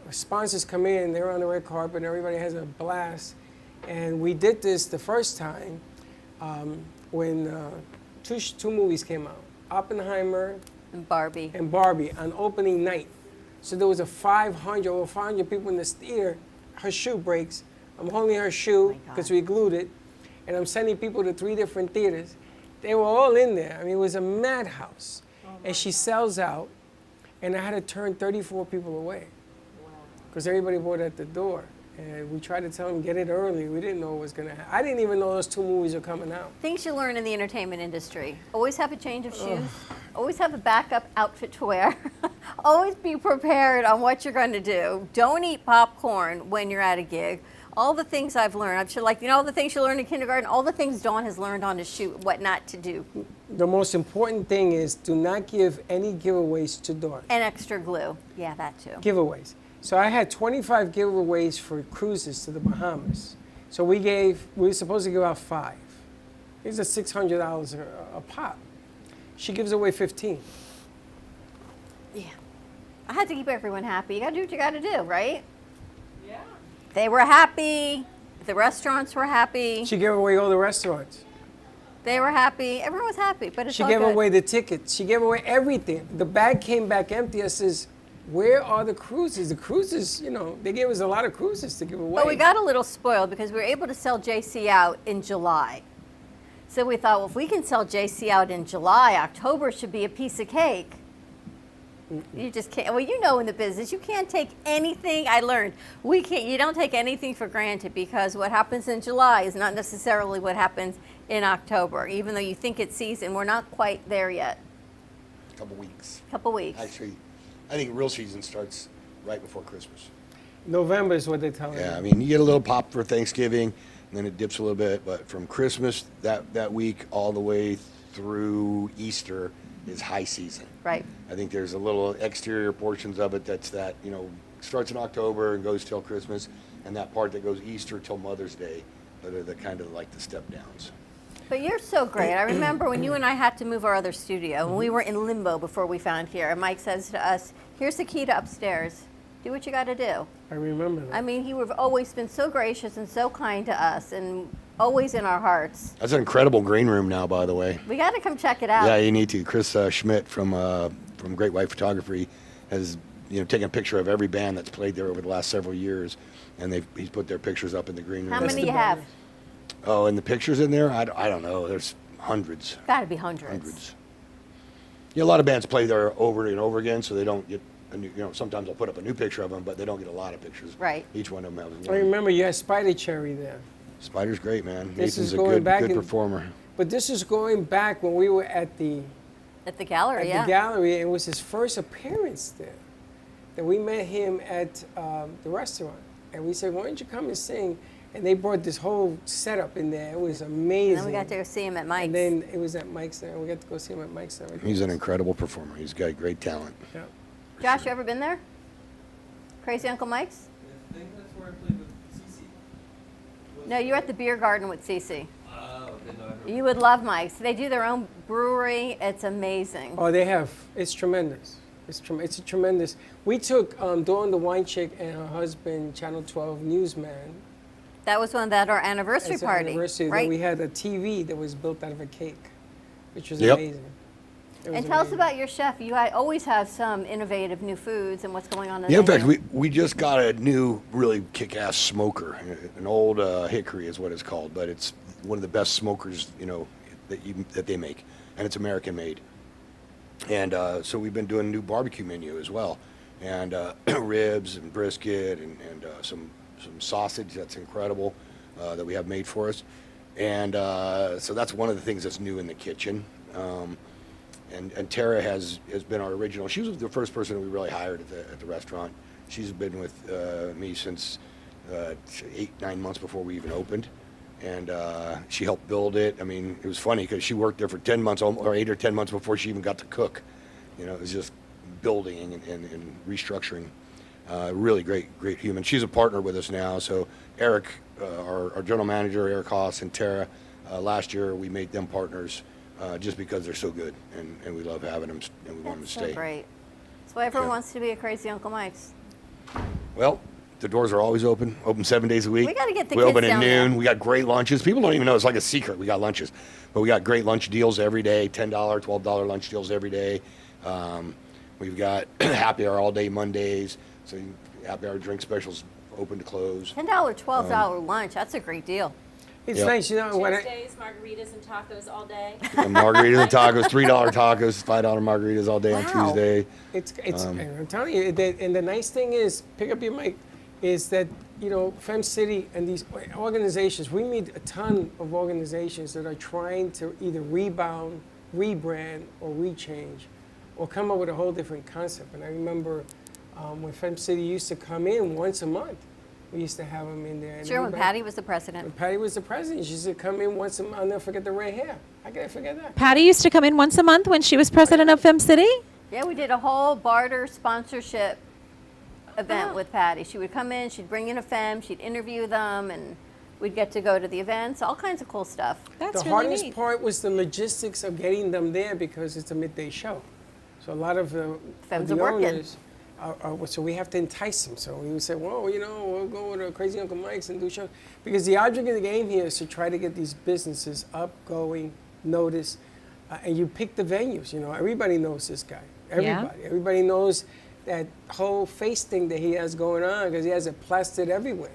our sponsors come in, they're on the red carpet and everybody has a blast. And we did this the first time when two movies came out, Oppenheimer And Barbie. and Barbie on opening night. So there was over 500 people in this theater. Her shoe breaks. I'm holding her shoe because we glued it. And I'm sending people to 3 different theaters. They were all in there. I mean, it was a madhouse. And she sells out. And I had to turn 34 people away. Because everybody bought at the door. And we tried to tell them, get it early. We didn't know what was going to happen. I didn't even know those 2 movies were coming out. Things you learn in the entertainment industry. Always have a change of shoes. Always have a backup outfit to wear. Always be prepared on what you're going to do. Don't eat popcorn when you're at a gig. All the things I've learned. I'm sure, like, all the things you learned in kindergarten, all the things Dawn has learned on the shoot, what not to do. The most important thing is do not give any giveaways to Dawn. And extra glue. Yeah, that too. Giveaways. So I had 25 giveaways for cruises to the Bahamas. So we were supposed to give out 5. These are $600 a pop. She gives away 15. Yeah. I had to keep everyone happy. You gotta do what you gotta do, right? Yeah. They were happy. The restaurants were happy. She gave away all the restaurants. They were happy. Everyone was happy, but it's She all gave good. away the tickets. She gave away everything. The bag came back empty. I says, where are the cruises? The cruises, they gave us a lot of cruises to give away. But we got a little spoiled because we were able to sell JC out in July. So we thought, well, if we can sell JC out in July, October should be a piece of cake. You just can't. Well, in the business, you can't take anything. I learned you don't take anything for granted because what happens in July is not necessarily what happens in October. Even though you think it's season, we're not quite there yet. Couple weeks. Couple weeks. Actually, I think real season starts right before Christmas. November is what they tell me. Yeah, I mean, you get a little pop for Thanksgiving, and then it dips a little bit. But from Christmas that week all the way through Easter is high season. Right. I think there's a little exterior portions of it that's starts in October and goes till Christmas, and that part that goes Easter till Mother's Day that are the kind of like the step downs. But you're so great. I remember when you and I had to move our other studio, when we were in limbo before we found here, and Mike says to us, here's the key to upstairs. Do what you got to do. I remember that. I mean, he would have always been so gracious and so kind to us and always in our hearts. That's an incredible green room now, by the way. We got to come check it out. Yeah, you need to. Chris Schmidt from Great White Photography has taken a picture of every band that's played there over the last several years, and he's put their pictures up in the green room. How many you have? Oh, and the pictures in there? I don't know. There's hundreds. Got to be hundreds. Hundreds. Yeah, a lot of bands play there over and over again, so they don't get. Sometimes I'll put up a new picture of them, but they don't get a lot of pictures. Right. Each one of them has I one. remember you had Spider Cherry there. Spider's great, man. This Nathan's is a going good, back good in- performer. But this is going back when we were at the gallery, the gallery, and it was his first appearance there. That we met him at the restaurant, and we said, "Why don't you come and sing?" And they brought this whole setup in there. It was amazing. And then we got to go see him at Mike's. And then it was at Mike's there. We got to go see him at Mike's there. He's an incredible performer. He's got great talent. Yeah. Josh, you ever been there? Crazy Uncle Mike's? I think that's where I played with CC. No, you're at the beer garden with Cece. You would love Mike's. They do their own brewery. It's amazing. Oh, they have. It's tremendous. It's a tremendous. We took Dawn the wine chick and her husband, Channel 12 newsman. That was one at our anniversary As an party, anniversary, right? then we had a TV that was built out of a cake, which was Yep. amazing. It was And tell us amazing. about your chef. You always have some innovative new foods and what's going on in Yeah, in the fact, we just got a new, really kick-ass smoker. An old Hickory is what it's called, but it's one of the best smokers, that they make, and it's American-made. And so we've been doing a new barbecue menu as well, and ribs and brisket and some sausage that's incredible that we have made for us. And so that's one of the things that's new in the kitchen. And Tara has been our original. She was the first person we really hired at the restaurant. She's been with me since 8-9 months before we even opened, and she helped build it. I mean, it was funny because she worked there for 10 months, or 8 or 10 months before she even got to cook. It was just building and restructuring. Really great human. She's a partner with us now. So Eric, our general manager, Eric Haas, and Tara, last year we made them partners. Just because they're so good, and we love having them, and we want them to stay. So great. That's why everyone wants to be a crazy Uncle Mike's. Well, the doors are always open 7 days a week. We gotta get the we kids open at down noon. there. We got great lunches. People don't even know it's like a secret. We got lunches, but we got great lunch deals every day. $10, $12 lunch deals every day. We've got happy hour all day Mondays. So happy hour drink specials open to close. $10, $12 lunch. That's a great deal. It's Yep. nice, when Tuesdays, margaritas and tacos all day. And margaritas and tacos, $3 tacos, $5 margaritas all day on Wow. Tuesday. It's and I'm telling you, and the nice thing is, pick up your mic, is that, Fem City and these organizations, we meet a ton of organizations that are trying to either rebound, rebrand, or rechange, or come up with a whole different concept. And I remember when Fem City used to come in once a month. We used to have them in there. And Sure, when everybody- Patty was the president. When Patty was the president, she used to come in once a month. I'll never forget the red hair. How can I forget that? Patty used to come in once a month when she was president of Fem City? Yeah, we did a whole barter sponsorship event with Patty. She would come in, she'd bring in a femme, she'd interview them, and we'd get to go to the events, all kinds of cool stuff. The hardest part was the logistics of getting them there because it's a midday show. So a lot of Femmes the are working. owners so we have to entice them. So we would say, well, we'll go with Crazy Uncle Mike's and do shows. Because the object of the game here is to try to get these businesses up, going, notice, and you pick the venues. Everybody knows this guy. Everybody. Yeah. Everybody knows that whole face thing that he has going on because he has it plastered everywhere.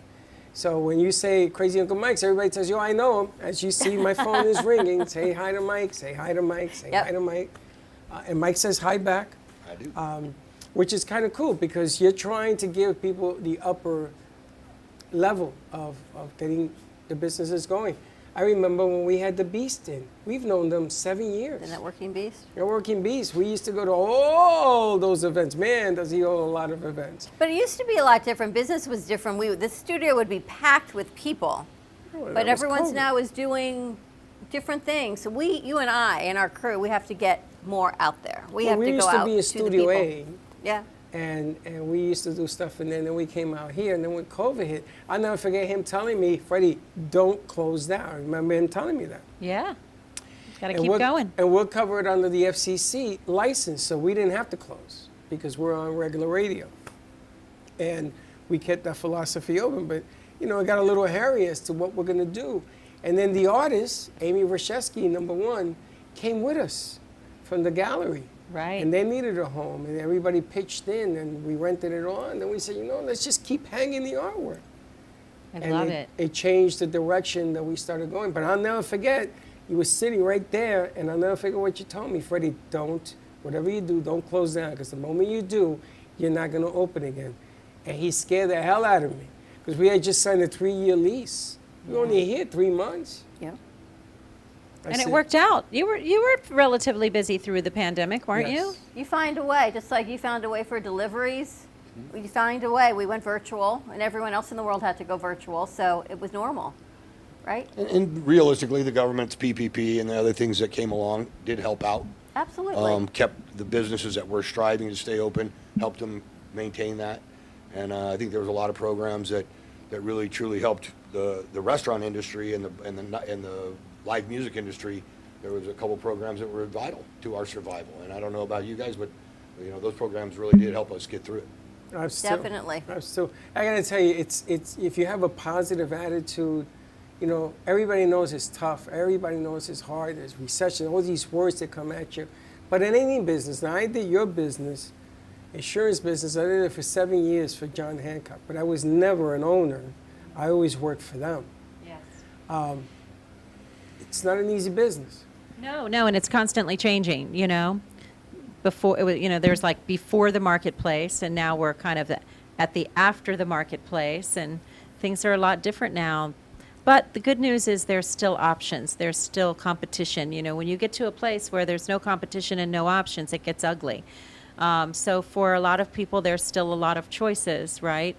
So when you say Crazy Uncle Mike's, everybody tells you, I know him. As you see, my phone is ringing. Say hi to Mike, say hi to Mike, say hi to Mike. And Mike says hi back. I do. Which is kind of cool because you're trying to give people the upper level of getting the businesses going. I remember when we had the Beast in. We've known them 7 years. The Networking Beast? Networking Beast. We used to go to all those events. Man, does he hold a lot of events. But it used to be a lot different. Business was different. The studio would be packed with people. that But was everyone's COVID. now is doing different things. So you and I and our crew, we have to get more out there. We have to used go to out be in to Studio the A. people. Yeah. And we used to do stuff, and then we came out here, and then when COVID hit, I'll never forget him telling me, Freddie, don't close down. I remember him telling me that. Yeah. Got to And keep we'll- going. And we'll cover it under the FCC license, so we didn't have to close because we're on regular radio. And we kept that philosophy open, but it got a little hairy as to what we're gonna do. And then the artist, Amy Rashevsky, #1, came with us from the gallery. Right. And they needed a home, and everybody pitched in, and we rented it on. And then we said, let's just keep hanging the artwork. I love it. It changed the direction that we started going. But I'll never forget, you were sitting right there, and I'll never forget what you told me, Freddie, whatever you do, don't close down, because the moment you do, you're not going to open again. And he scared the hell out of me, because we had just signed a 3-year lease. We were only here 3 months. Yeah. And it worked out. You were relatively busy through the pandemic, weren't you? You find a way, just like you found a way for deliveries. You find a way. We went virtual, and everyone else in the world had to go virtual, so it was normal, right? And realistically, the government's PPP and the other things that came along did help out. Absolutely. Kept the businesses that were striving to stay open, helped them maintain that. And I think there was a lot of programs that that really truly helped the restaurant industry and the live music industry. There was a couple programs that were vital to our survival. And I don't know about you guys, but those programs really did help us get through it. Definitely. I gotta tell you, it's if you have a positive attitude, everybody knows it's tough. Everybody knows it's hard. There's recession, all these words that come at you. But in any business, now I did your business, insurance business. I did it for 7 years for John Hancock, but I was never an owner. I always worked for them. Yes. It's not an easy business. No, and it's constantly changing, Before it was, there's like before the marketplace, and now we're kind of at the after the marketplace, and things are a lot different now. But the good news is there's still options. There's still competition. When you get to a place where there's no competition and no options, it gets ugly. So for a lot of people, there's still a lot of choices, right?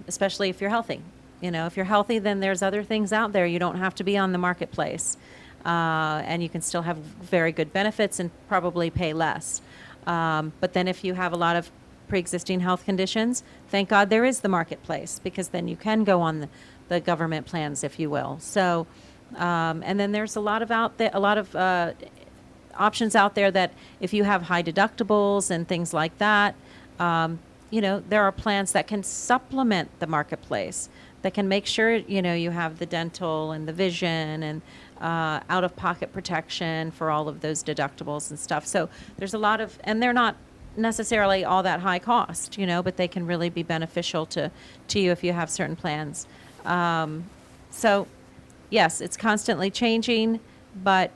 Especially if you're healthy. If you're healthy, then there's other things out there. You don't have to be on the marketplace. And you can still have very good benefits and probably pay less. But then if you have a lot of pre-existing health conditions, thank God there is the marketplace, because then you can go on the government plans, if you will. So, and then there's a lot of options out there that if you have high deductibles and things like that, there are plans that can supplement the marketplace, that can make sure, you have the dental and the vision and out-of-pocket protection for all of those deductibles and stuff. So there's a lot of, and they're not necessarily all that high cost, but they can really be beneficial to you if you have certain plans. So yes, it's constantly changing, but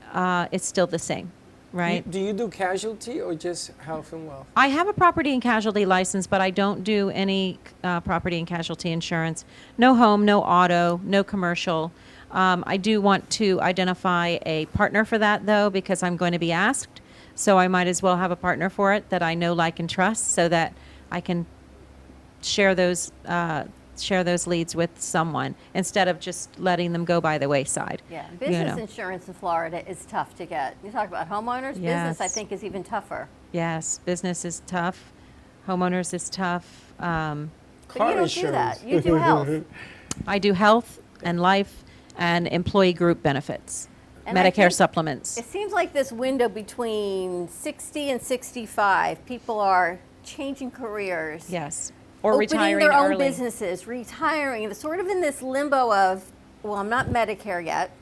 it's still the same, right? Do you do casualty or just health and wealth? I have a property and casualty license, but I don't do any property and casualty insurance. No home, no auto, no commercial. I do want to identify a partner for that, though, because I'm going to be asked. So I might as well have a partner for it that I know, like, and trust, so that I can share those leads with someone instead of just letting them go by the wayside. Yeah, business insurance in Florida is tough to get. You talk about homeowners, business I think is even tougher. Yes, business is tough. Homeowners is tough. But you don't do that. You do health. I do health and life and employee group benefits, and Medicare supplements. It seems like this window between 60 and 65, people are changing careers. Yes. Or opening retiring their own early. businesses, retiring. They're sort of in this limbo of, well, I'm not Medicare yet.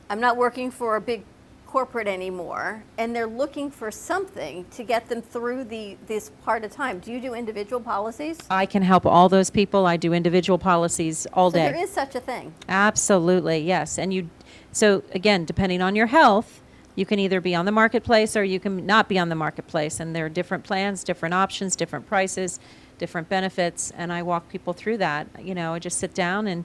I'm not working for a big corporate anymore. And they're looking for something to get them through this part of time. Do you do individual policies? I can help all those people. I do individual policies all day. So there is such a thing. Absolutely, yes. And so again, depending on your health, you can either be on the marketplace or you can not be on the marketplace. And there are different plans, different options, different prices, different benefits, and I walk people through that. I just sit down and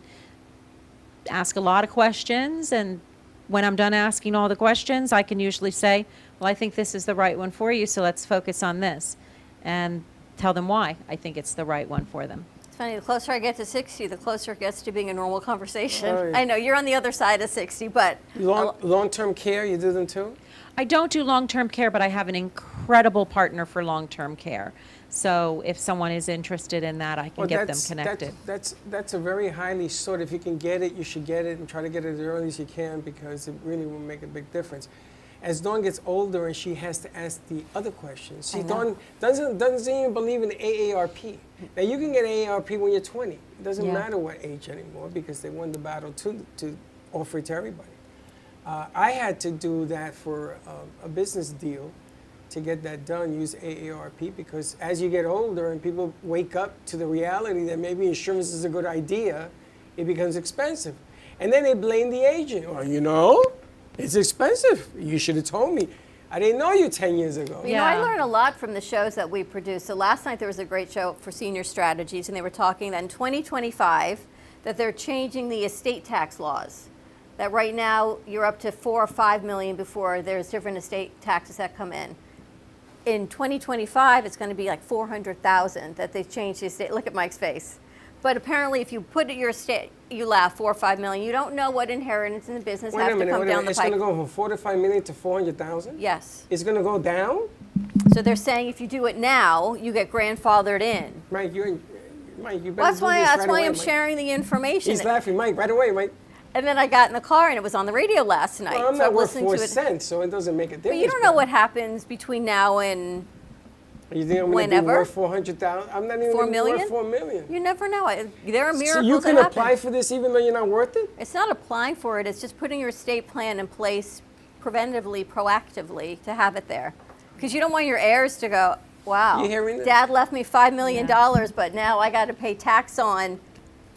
ask a lot of questions, and when I'm done asking all the questions, I can usually say, well, I think this is the right one for you, so let's focus on this, and tell them why I think it's the right one for them. It's funny, the closer I get to 60, the closer it gets to being a normal conversation. Right. I know, you're on the other side of 60, but... Long-term care, you do them too? I don't do long-term care, but I have an incredible partner for long-term care. So if someone is interested in that, I can get them connected. That's a very highly sought. If you can get it, you should get it and try to get it as early as you can, because it really will make a big difference. As Dawn gets older and she has to ask the other questions, Dawn doesn't even believe in AARP. Now you can get AARP when you're 20. It doesn't matter what age anymore, because they won the battle to offer it to everybody. I had to do that for a business deal. To get that done, use AARP, because as you get older and people wake up to the reality that maybe insurance is a good idea, it becomes expensive. And then they blame the agent. Well, it's expensive. You should have told me. I didn't know you 10 years ago. I learn a lot from the shows that we produce. So last night there was a great show for senior strategies, and they were talking that in 2025 that they're changing the estate tax laws. That right now you're up to $4 or $5 million before there's different estate taxes that come in. In 2025, it's going to be like $400,000 that they changed the estate. Look at Mike's face. But apparently, if you put it your estate, you laugh, $4 or $5 million. You don't know what inheritance in the business have to come down the It's pipe. going to go from $4 to $5 million to $400,000? Yes. It's going to go down? So they're saying if you do it now, you get grandfathered in. Right. Mike, you better Well, that's do why. this That's right why away, I'm Mike. sharing the information. He's laughing, Mike, right away, Mike. And then I got in the car and it was on the radio last night. Well, I'm so not I'm worth listening 4 to it. cents, so it doesn't make a difference. But you don't know what happens between now and You think I'm going to be whenever. worth 400,000? I'm not even 4 gonna be million? worth 4 million. You never know. There are miracles So you can that apply happen. for this even though you're not worth it? It's not applying for it. It's just putting your estate plan in place preventively, proactively to have it there. Because you don't want your heirs to go, wow, You hearing that? Dad left me $5 million, but now I got to pay tax on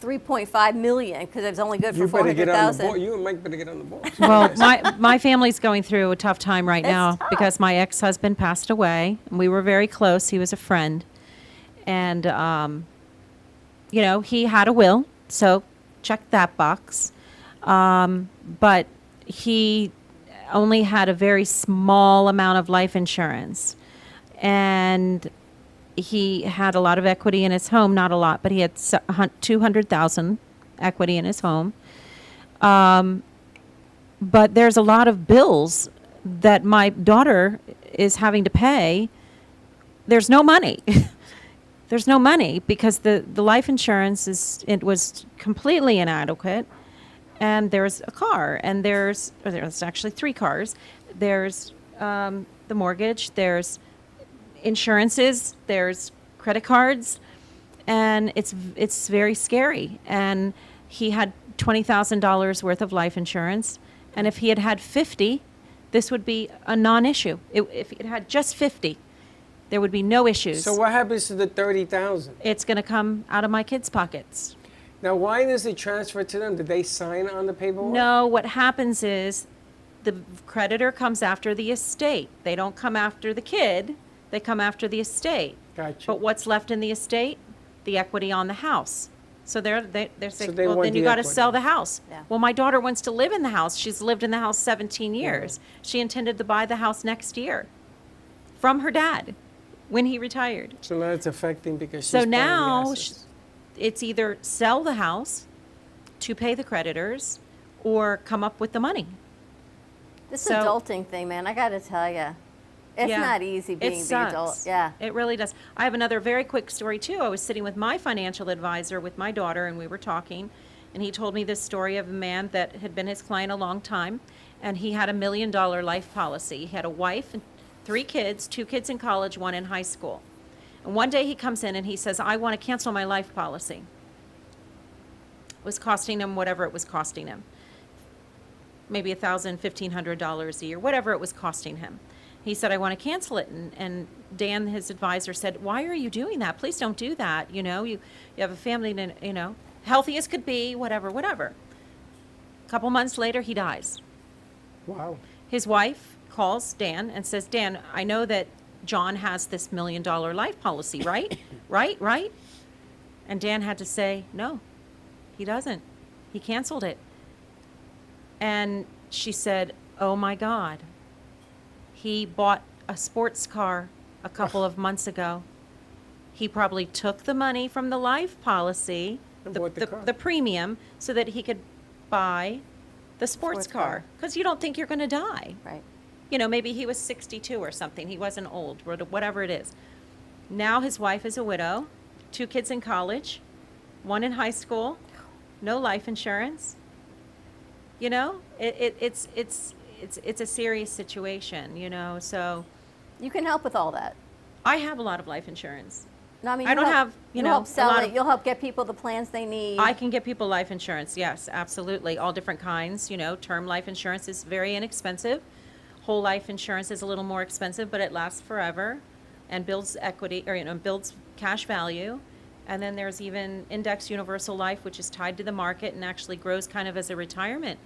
$3.5 million because it's only good for You better get on the board. $400,000. You and Mike better get on the board. Well, my family's going through a tough time right It's now tough. because my ex-husband passed away. And we were very close. He was a friend. And, you know, he had a will, so check that box. But he only had a very small amount of life insurance. And he had a lot of equity in his home, not a lot, but he had $200,000 equity in his home. But there's a lot of bills that my daughter is having to pay. There's no money. There's no money because the life insurance was completely inadequate. And there's a car, and there's actually 3 cars. There's the mortgage, there's insurances, there's credit cards, and it's very scary. And he had $20,000 worth of life insurance, and if he had had 50, this would be a non-issue. If he had just 50, there would be no issues. So what happens to the 30,000? It's going to come out of my kids' pockets. Now, why does it transfer to them? Did they sign on the paperwork? No, what happens is the creditor comes after the estate. They don't come after the kid. They come after the estate. Gotcha. But what's left in the estate? The equity on the house. So they're saying, they well, want then you the got to equity. sell the house. Yeah. Well, my daughter wants to live in the house. She's lived in the house 17 years. She intended to buy the house next year from her dad when he retired. So now it's affecting because she's So part of the now assets. it's either sell the house to pay the creditors or come up with the money. This So- adulting thing, man, I got to tell you, it's Yeah. not easy being It the adult. sucks. Yeah. It really does. I have another very quick story too. I was sitting with my financial advisor with my daughter and we were talking, and he told me this story of a man that had been his client a long time, and he had $1 million life policy. He had a wife and 3 kids, 2 kids in college, 1 in high school. And one day he comes in and he says, I want to cancel my life policy. It was costing him whatever it was costing him. Maybe $1,000, $1,500 a year, whatever it was costing him. He said, I want to cancel it. And Dan, his advisor, said, why are you doing that? Please don't do that. You know, you have a family, and, you know, healthy as could be, whatever. A couple months later, he dies. Wow. His wife calls Dan and says, Dan, I know that John has this $1 million life policy, right? right? And Dan had to say, no, he doesn't. He canceled it. And she said, oh my God. He bought a sports car a couple of months ago. He probably took the money from the life policy, And bought the car. the premium, so that he could buy the sports car. Because you don't think you're going to die. Right. You know, maybe he was 62 or something. He wasn't old, or whatever it is. Now his wife is a widow, 2 kids in college, 1 in high school, no life insurance. You know, it's a serious situation, you know, so. You can help with all that. I have a lot of life insurance. No, I mean, I you'll don't help- have, you you'll know, help sell a lot it. of- You'll help get people the plans they need. I can get people life insurance, yes, absolutely. All different kinds, you know, term life insurance is very inexpensive. Whole life insurance is a little more expensive, but it lasts forever and builds equity, or, you know, builds cash value. And then there's even index universal life, which is tied to the market and actually grows kind of as a retirement,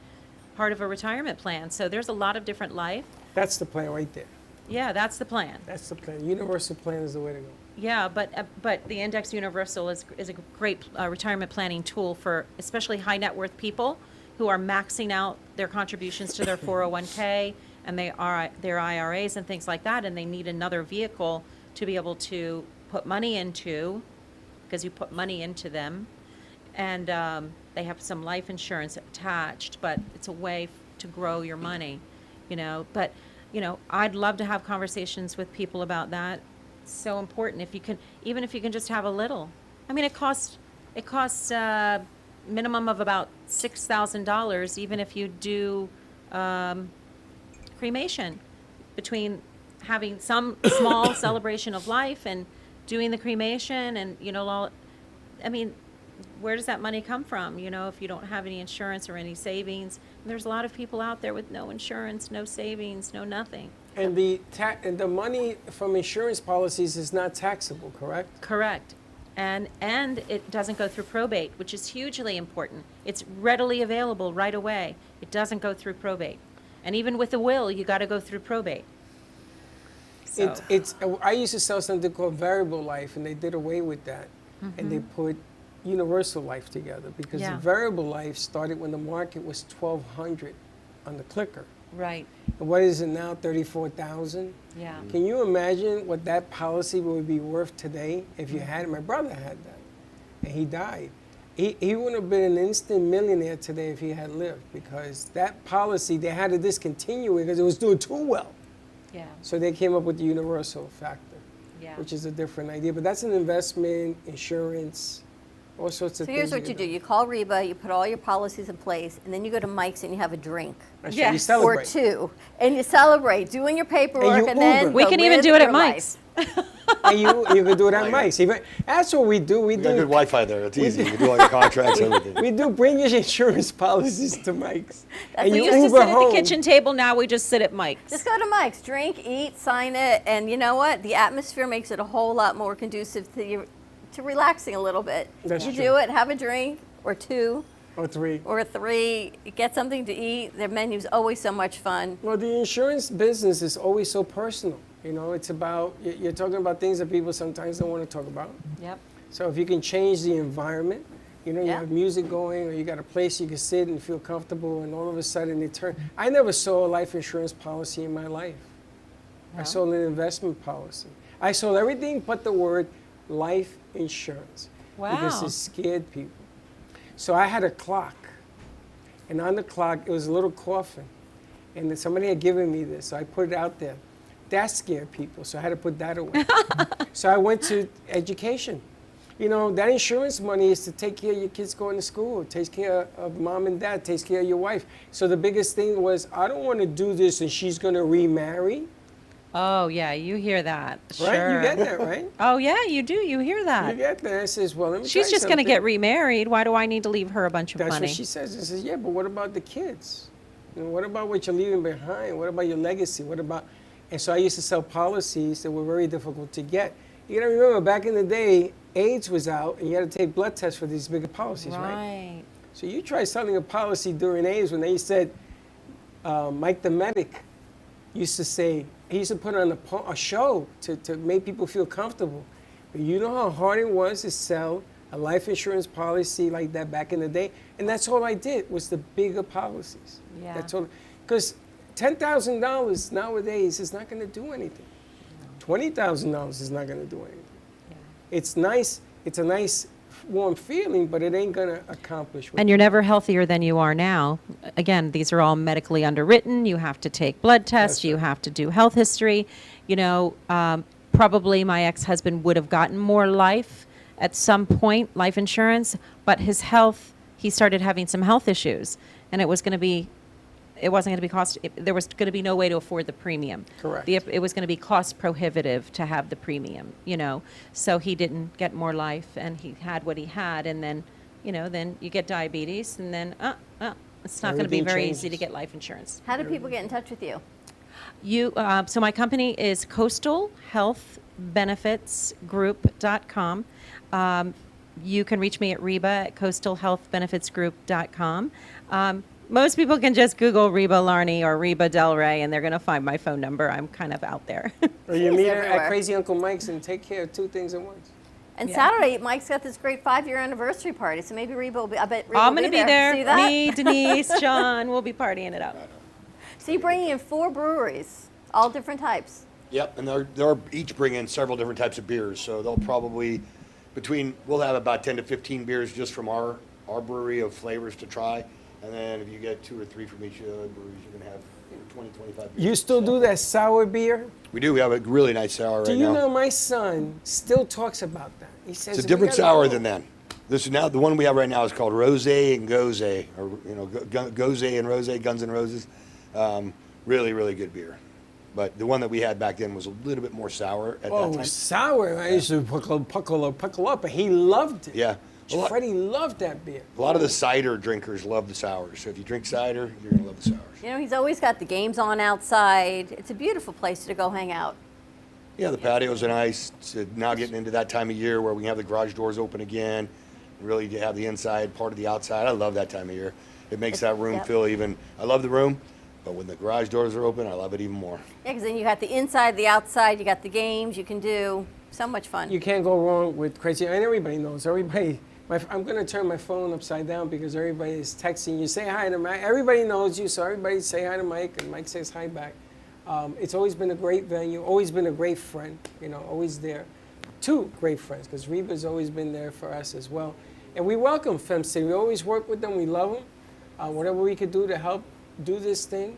part of a retirement plan. So there's a lot of different life. That's the plan right there. Yeah, that's the plan. That's the plan. Universal plan is the way to go. Yeah, but the Index Universal is a great retirement planning tool for especially high net worth people who are maxing out their contributions to their 401k and their IRAs and things like that, and they need another vehicle to be able to put money into, because you put money into them, and they have some life insurance attached, but it's a way to grow your money, you know. But, you know, I'd love to have conversations with people about that. So important. If you can, even if you can just have a little, I mean, it costs minimum of about $6,000 even if you do cremation, between having some small celebration of life and doing the cremation and, I mean, where does that money come from, if you don't have any insurance or any savings? And there's a lot of people out there with no insurance, no savings, no nothing. And the money from insurance policies is not taxable, correct? Correct. And it doesn't go through probate, which is hugely important. It's readily available right away. It doesn't go through probate. And even with a will, you got to go through probate. So. I used to sell something called variable life, and they did away with that. And they put universal life together, because the variable life started when the market was $1,200 on the clicker. Right. And what is it now, $34,000? Yeah. Can you imagine what that policy would be worth today if you had it? My brother had that, and he died. He wouldn't have been an instant millionaire today if he had lived, because that policy, they had to discontinue it because it was doing too well. Yeah. So they came up with the universal factor, Yeah. which is a different idea. But that's an investment, insurance, all sorts of So things. here's what you do. You call Reba, you put all your policies in place, and then you go to Mike's and you have a drink. Yeah. You celebrate. Or two. And you celebrate, doing your paperwork, and, you then Uber. We go can even live do it your at Mike's. life. And you can do it at Mike's. That's what we do. We got good Wi-Fi there. It's easy. You can do all your contracts, everything. We do bring your insurance policies to Mike's. And We you used to Uber sit at home. the kitchen table. Now we just sit at Mike's. Just go to Mike's, drink, eat, sign it, and you know what? The atmosphere makes it a whole lot more conducive to relaxing a little bit. That's you true. do it, have a drink, or two. Or three. Or three, get something to eat. Their menu's always so much fun. Well, the insurance business is always so personal. It's about, you're talking about things that people sometimes don't want to talk about. Yep. So if you can change the environment, you Yeah. have music going, or you got a place you can sit and feel comfortable, and all of a sudden it turns. I never saw a life insurance policy in my life. I sold an investment policy. I sold everything but the word life insurance. Because Wow. it scared people. So I had a clock, and on the clock it was a little coffin, and then somebody had given me this, so I put it out there. That scared people, so I had to put that away. So I went to education. That insurance money is to take care of your kids going to school, takes care of mom and dad, takes care of your wife. So the biggest thing was, I don't want to do this and she's going to remarry. Oh, yeah, you hear that. Right? Sure. You get that, right? Oh, yeah, you do. You hear that. You get that. I says, well, let me She's tell you just going to something. get remarried. Why do I need to leave her a bunch of That's money? what she says. I says, yeah, but what about the kids? What about what you're leaving behind? What about your legacy? What about... And so I used to sell policies that were very difficult to get. You got to remember, back in the day, AIDS was out, and you had to take blood tests for these bigger policies, right? So you try selling a policy during AIDS when they said, Mike the medic used to say, he used to put on a show to make people feel comfortable. But you know how hard it was to sell a life insurance policy like that back in the day? And that's all I did, was the bigger policies. Yeah. That's all. Because $10,000 nowadays is not going to do anything. $20,000 is not going to do anything. It's nice. It's a nice, warm feeling, but it ain't going to accomplish what And you're never healthier than you are now. Again, these are all medically underwritten. You have to take blood tests. You have to do health history. Probably my ex-husband would have gotten more life at some point, life insurance, but his health, he started having some health issues, and it wasn't going to be there was going to be no way to afford the premium. Correct. It was going to be cost prohibitive to have the premium, So he didn't get more life, and he had what he had, and then, then you get diabetes, and then, it's not going to be Everything very changes. easy to get life insurance. How do people get in touch with you? So my company is coastalhealthbenefitsgroup.com. You can reach me at Reba at coastalhealthbenefitsgroup.com. Most people can just Google Reba Larney or Reba Del Rey, and they're going to find my phone number. I'm kind of out there. Or you meet her everywhere. at Crazy Uncle Mike's and take care of two things at once. And Saturday, Mike's got this great 5-year anniversary party, so maybe Reba will be, I bet Reba I'm will going be to be there. See that? Me, Denise, John, we'll be partying it up. So you're bringing in 4 breweries, all different types. Yep, and they're each bringing several different types of beers. So they'll probably, we'll have about 10 to 15 beers just from our brewery of flavors to try. And then if you get 2 or 3 from each breweries, you're going to have 20, 25 beers. You still do that sour beer? We do. We have a really nice sour Do right you now. know my son still talks about that? He says It's a different sour than that. This is now the one we have right now is called Rosé and Gose, or Gose and Rosé, Guns N' Roses. Really, really good beer. But the one that we had back then was a little bit more sour at that time. Oh, sour. I used to puckle up, but he loved it. Yeah. Freddie loved that beer. A lot of the cider drinkers love the sours. So if you drink cider, you're going to love the sours. You know, he's always got the games on outside. It's a beautiful place to go hang out. Yeah, the patios are nice. So now getting into that time of year where we can have the garage doors open again, really have the inside part of the outside. I love that time of year. It makes that room feel even. I love the room, but when the garage doors are open, I love it even more. Yeah, because then you got the inside, the outside, you got the games, you can do so much fun. You can't go wrong with crazy, and everybody knows. Everybody, I'm going to turn my phone upside down because everybody is texting you. Say hi to Mike. Everybody knows you, so everybody say hi to Mike, and Mike says hi back. It's always been a great venue, always been a great friend, always there. Two great friends, because Reba's always been there for us as well. And we welcome Fem City. We always work with them. We love them. Whatever we could do to help do this thing,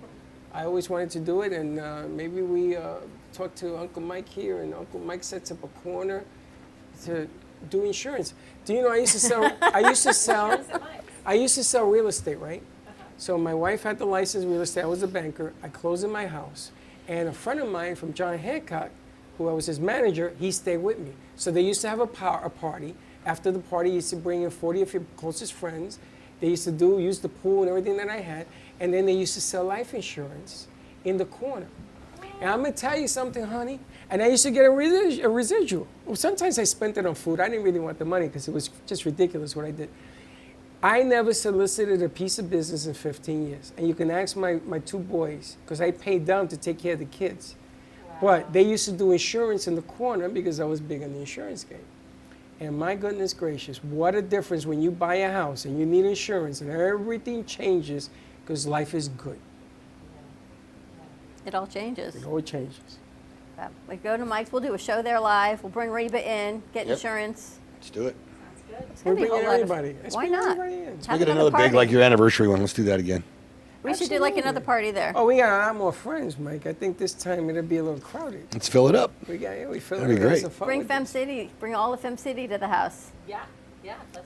I always wanted to do it. And maybe we talk to Uncle Mike here, and Uncle Mike sets up a corner to do insurance. Do you know I used to sell real estate, right? So my wife had the license real estate. I was a banker. I closed in my house. And a friend of mine from John Hancock, who I was his manager, he stayed with me. So they used to have a party. After the party, he used to bring in 40 of your closest friends. They used to use the pool and everything that I had. And then they used to sell life insurance in the corner. And I'm going to tell you something, honey. And I used to get a residual. Well, sometimes I spent it on food. I didn't really want the money because it was just ridiculous what I did. I never solicited a piece of business in 15 years. And you can ask my two boys, because I paid them to take care of the kids. Wow. But they used to do insurance in the corner because I was big on the insurance game. And my goodness gracious, what a difference when you buy a house and you need insurance and everything changes because life is good. It all changes. It all changes. We go to Mike's, we'll do a show there live, we'll bring Reba in, get insurance. Let's do it. We're bringing everybody. Why not? Let's make it another big, like your anniversary one. Let's do that again. We should do like another party there. Oh, we got a lot more friends, Mike. I think this time it'll be a little crowded. Let's fill it up. We fill That'd it be up. great. Bring Fem City, bring all of Fem City to the house. Yeah.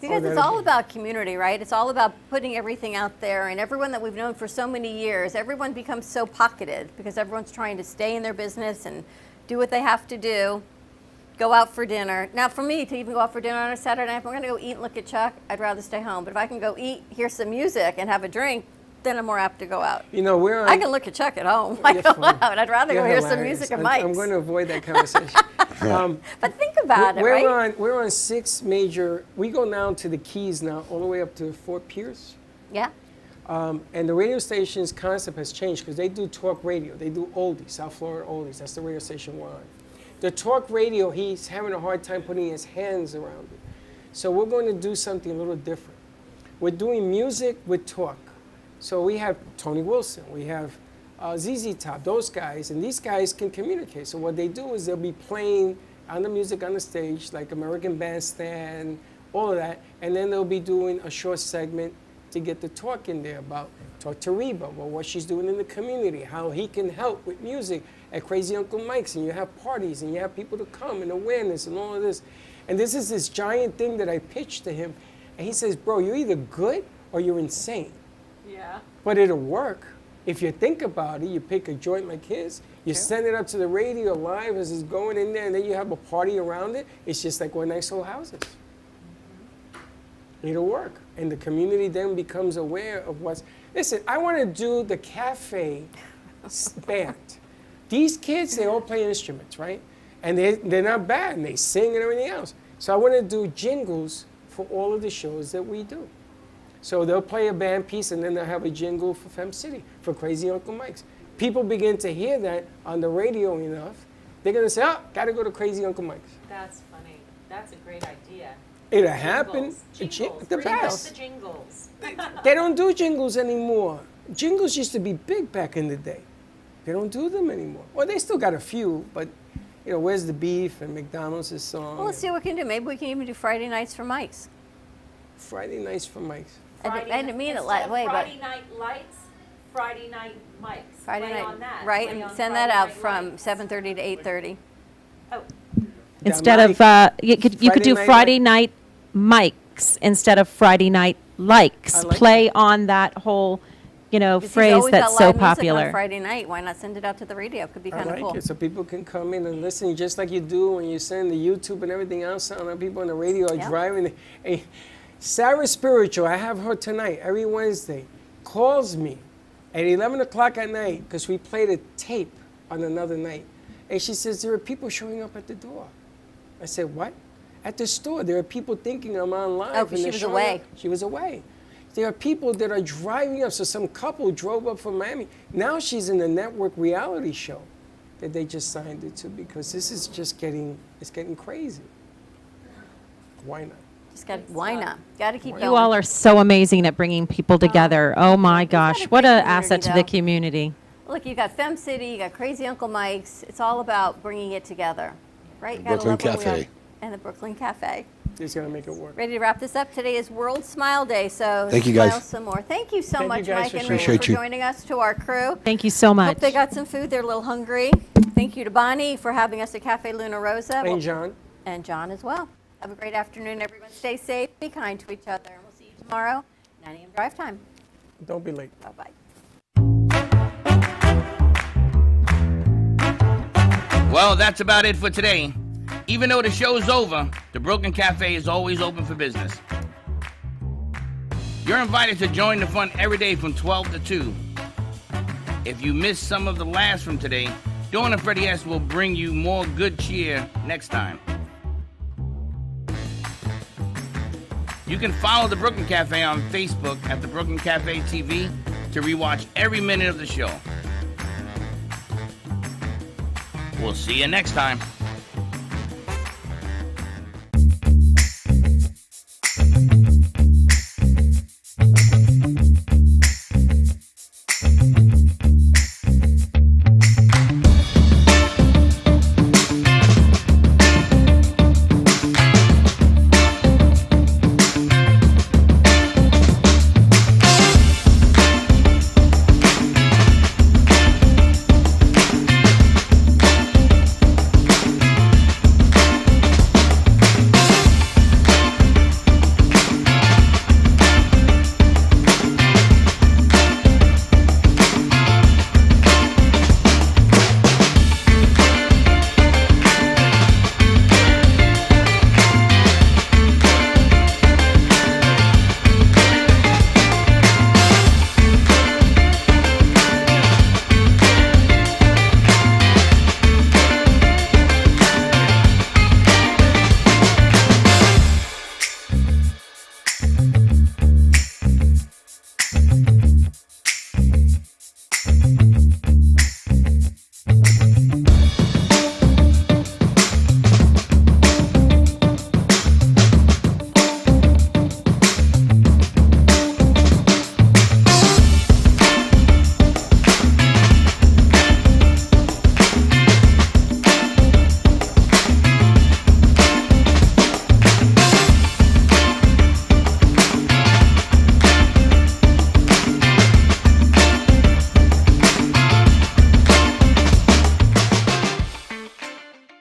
Because it's all about community, right? It's all about putting everything out there, and everyone that we've known for so many years, everyone becomes so pocketed because everyone's trying to stay in their business and do what they have to do, go out for dinner. Now, for me, to even go out for dinner on a Saturday night, if I'm going to go eat and look at Chuck, I'd rather stay home. But if I can go eat, hear some music, and have a drink, then I'm more apt to go out. I can look at Chuck at home. I go out. I'd rather go hear some music at Mike's. I'm going to avoid that conversation. But think about it, right? We're on 6 major. We go now to the Keys now, all the way up to Fort Pierce. Yeah. And the radio station's concept has changed because they do talk radio. They do oldies, South Florida oldies. That's the radio station we're on. The talk radio, he's having a hard time putting his hands around it. So we're going to do something a little different. We're doing music with talk. So we have Tony Wilson, we have ZZ Top, those guys, and these guys can communicate. So what they do is they'll be playing on the music on the stage, like American Bandstand, all of that, and then they'll be doing a short segment to get the talk in there about, talk to Reba, about what she's doing in the community, how he can help with music at Crazy Uncle Mike's, and you have parties, and you have people to come, and awareness, and all of this. And this is this giant thing that I pitched to him, and he says, bro, you're either good or you're insane. Yeah. But it'll work. If you think about it, you pick a joint like his, you send it up to the radio live as it's going in there, and then you have a party around it. It's just like one nice old houses. It'll work. And the community then becomes aware of what's... Listen, I want to do the cafe band. These kids, they all play instruments, right? And they're not bad, and they sing and everything else. So I want to do jingles for all of the shows that we do. So they'll play a band piece, and then they'll have a jingle for Fem City, for Crazy Uncle Mike's. People begin to hear that on the radio enough, they're going to say, oh, got to go to Crazy Uncle Mike's. That's funny. That's a great idea. It'll happen. Jingles. The Bring out best. the jingles. They don't do jingles anymore. Jingles used to be big back in the day. They don't do them anymore. Well, they still got a few, but, Where's the Beef and McDonald's song. Well, let's see what we can do. Maybe we can even do Friday nights for Mike's. Friday nights for Mike's. I didn't mean it that way, but... Friday Night Lights, Friday Night Mike's. Friday Play night, on that. right, Play and on send Friday that out Night from Lights. 7:30 to 8:30. Oh. Instead mic. of you could do Friday Friday night mics instead of Friday night likes. I like Play on that whole, Because he's phrase always that's got so live music popular. on Friday night. Why not send it out to the radio? Could be I kind of like cool. it, so people can come in and listen, just like you do when you send the YouTube and everything else. And people on the radio are Yep. driving. Hey, Sarah Spiritual, I have her tonight, every Wednesday, calls me at 11 o'clock at night because we played a tape on another night. And she says, there are people showing up at the door. I said, what? At the store, there are people thinking I'm on live. Oh, 'cause and she they're was showing away. up. She was away. There are people that are driving up. So some couple drove up from Miami. Now she's in a network reality show that they just signed it to because this is just getting crazy. Why not? Why not? Got to keep going. You all are so amazing at bringing people together. Oh my gosh, what an asset to the though. community. Look, you got Fem City, you got Crazy Uncle Mike's. It's all about bringing it together, right? You gotta Brooklyn love what we Cafe. have. And the Brooklyn Cafe. He's gonna make it work. Ready to wrap this up? Today is World Smile Day, so Thank you, guys. smile some more. Thank you so Thank you much, guys Mike for and sharing. Reba, for Appreciate you. joining us, to our crew. Thank you so much. Hope they got some food. They're a little hungry. Thank you to Bonnie for having us at Cafe Luna Rosa. And John. And John as well. Have a great afternoon, everyone. Stay safe. Be kind to each other. And we'll see you tomorrow, 9 a.m. drive time. Don't be late. Bye-bye. Well, that's about it for today. Even though the show's over, the Brooklyn Cafe is always open for business. You're invited to join the fun every day from 12 to 2. If you missed some of the laughs from today, Dawn and Freddy S will bring you more good cheer next time. You can follow the Brooklyn Cafe on Facebook at the Brooklyn Cafe TV to rewatch every minute of the show. We'll see you next time.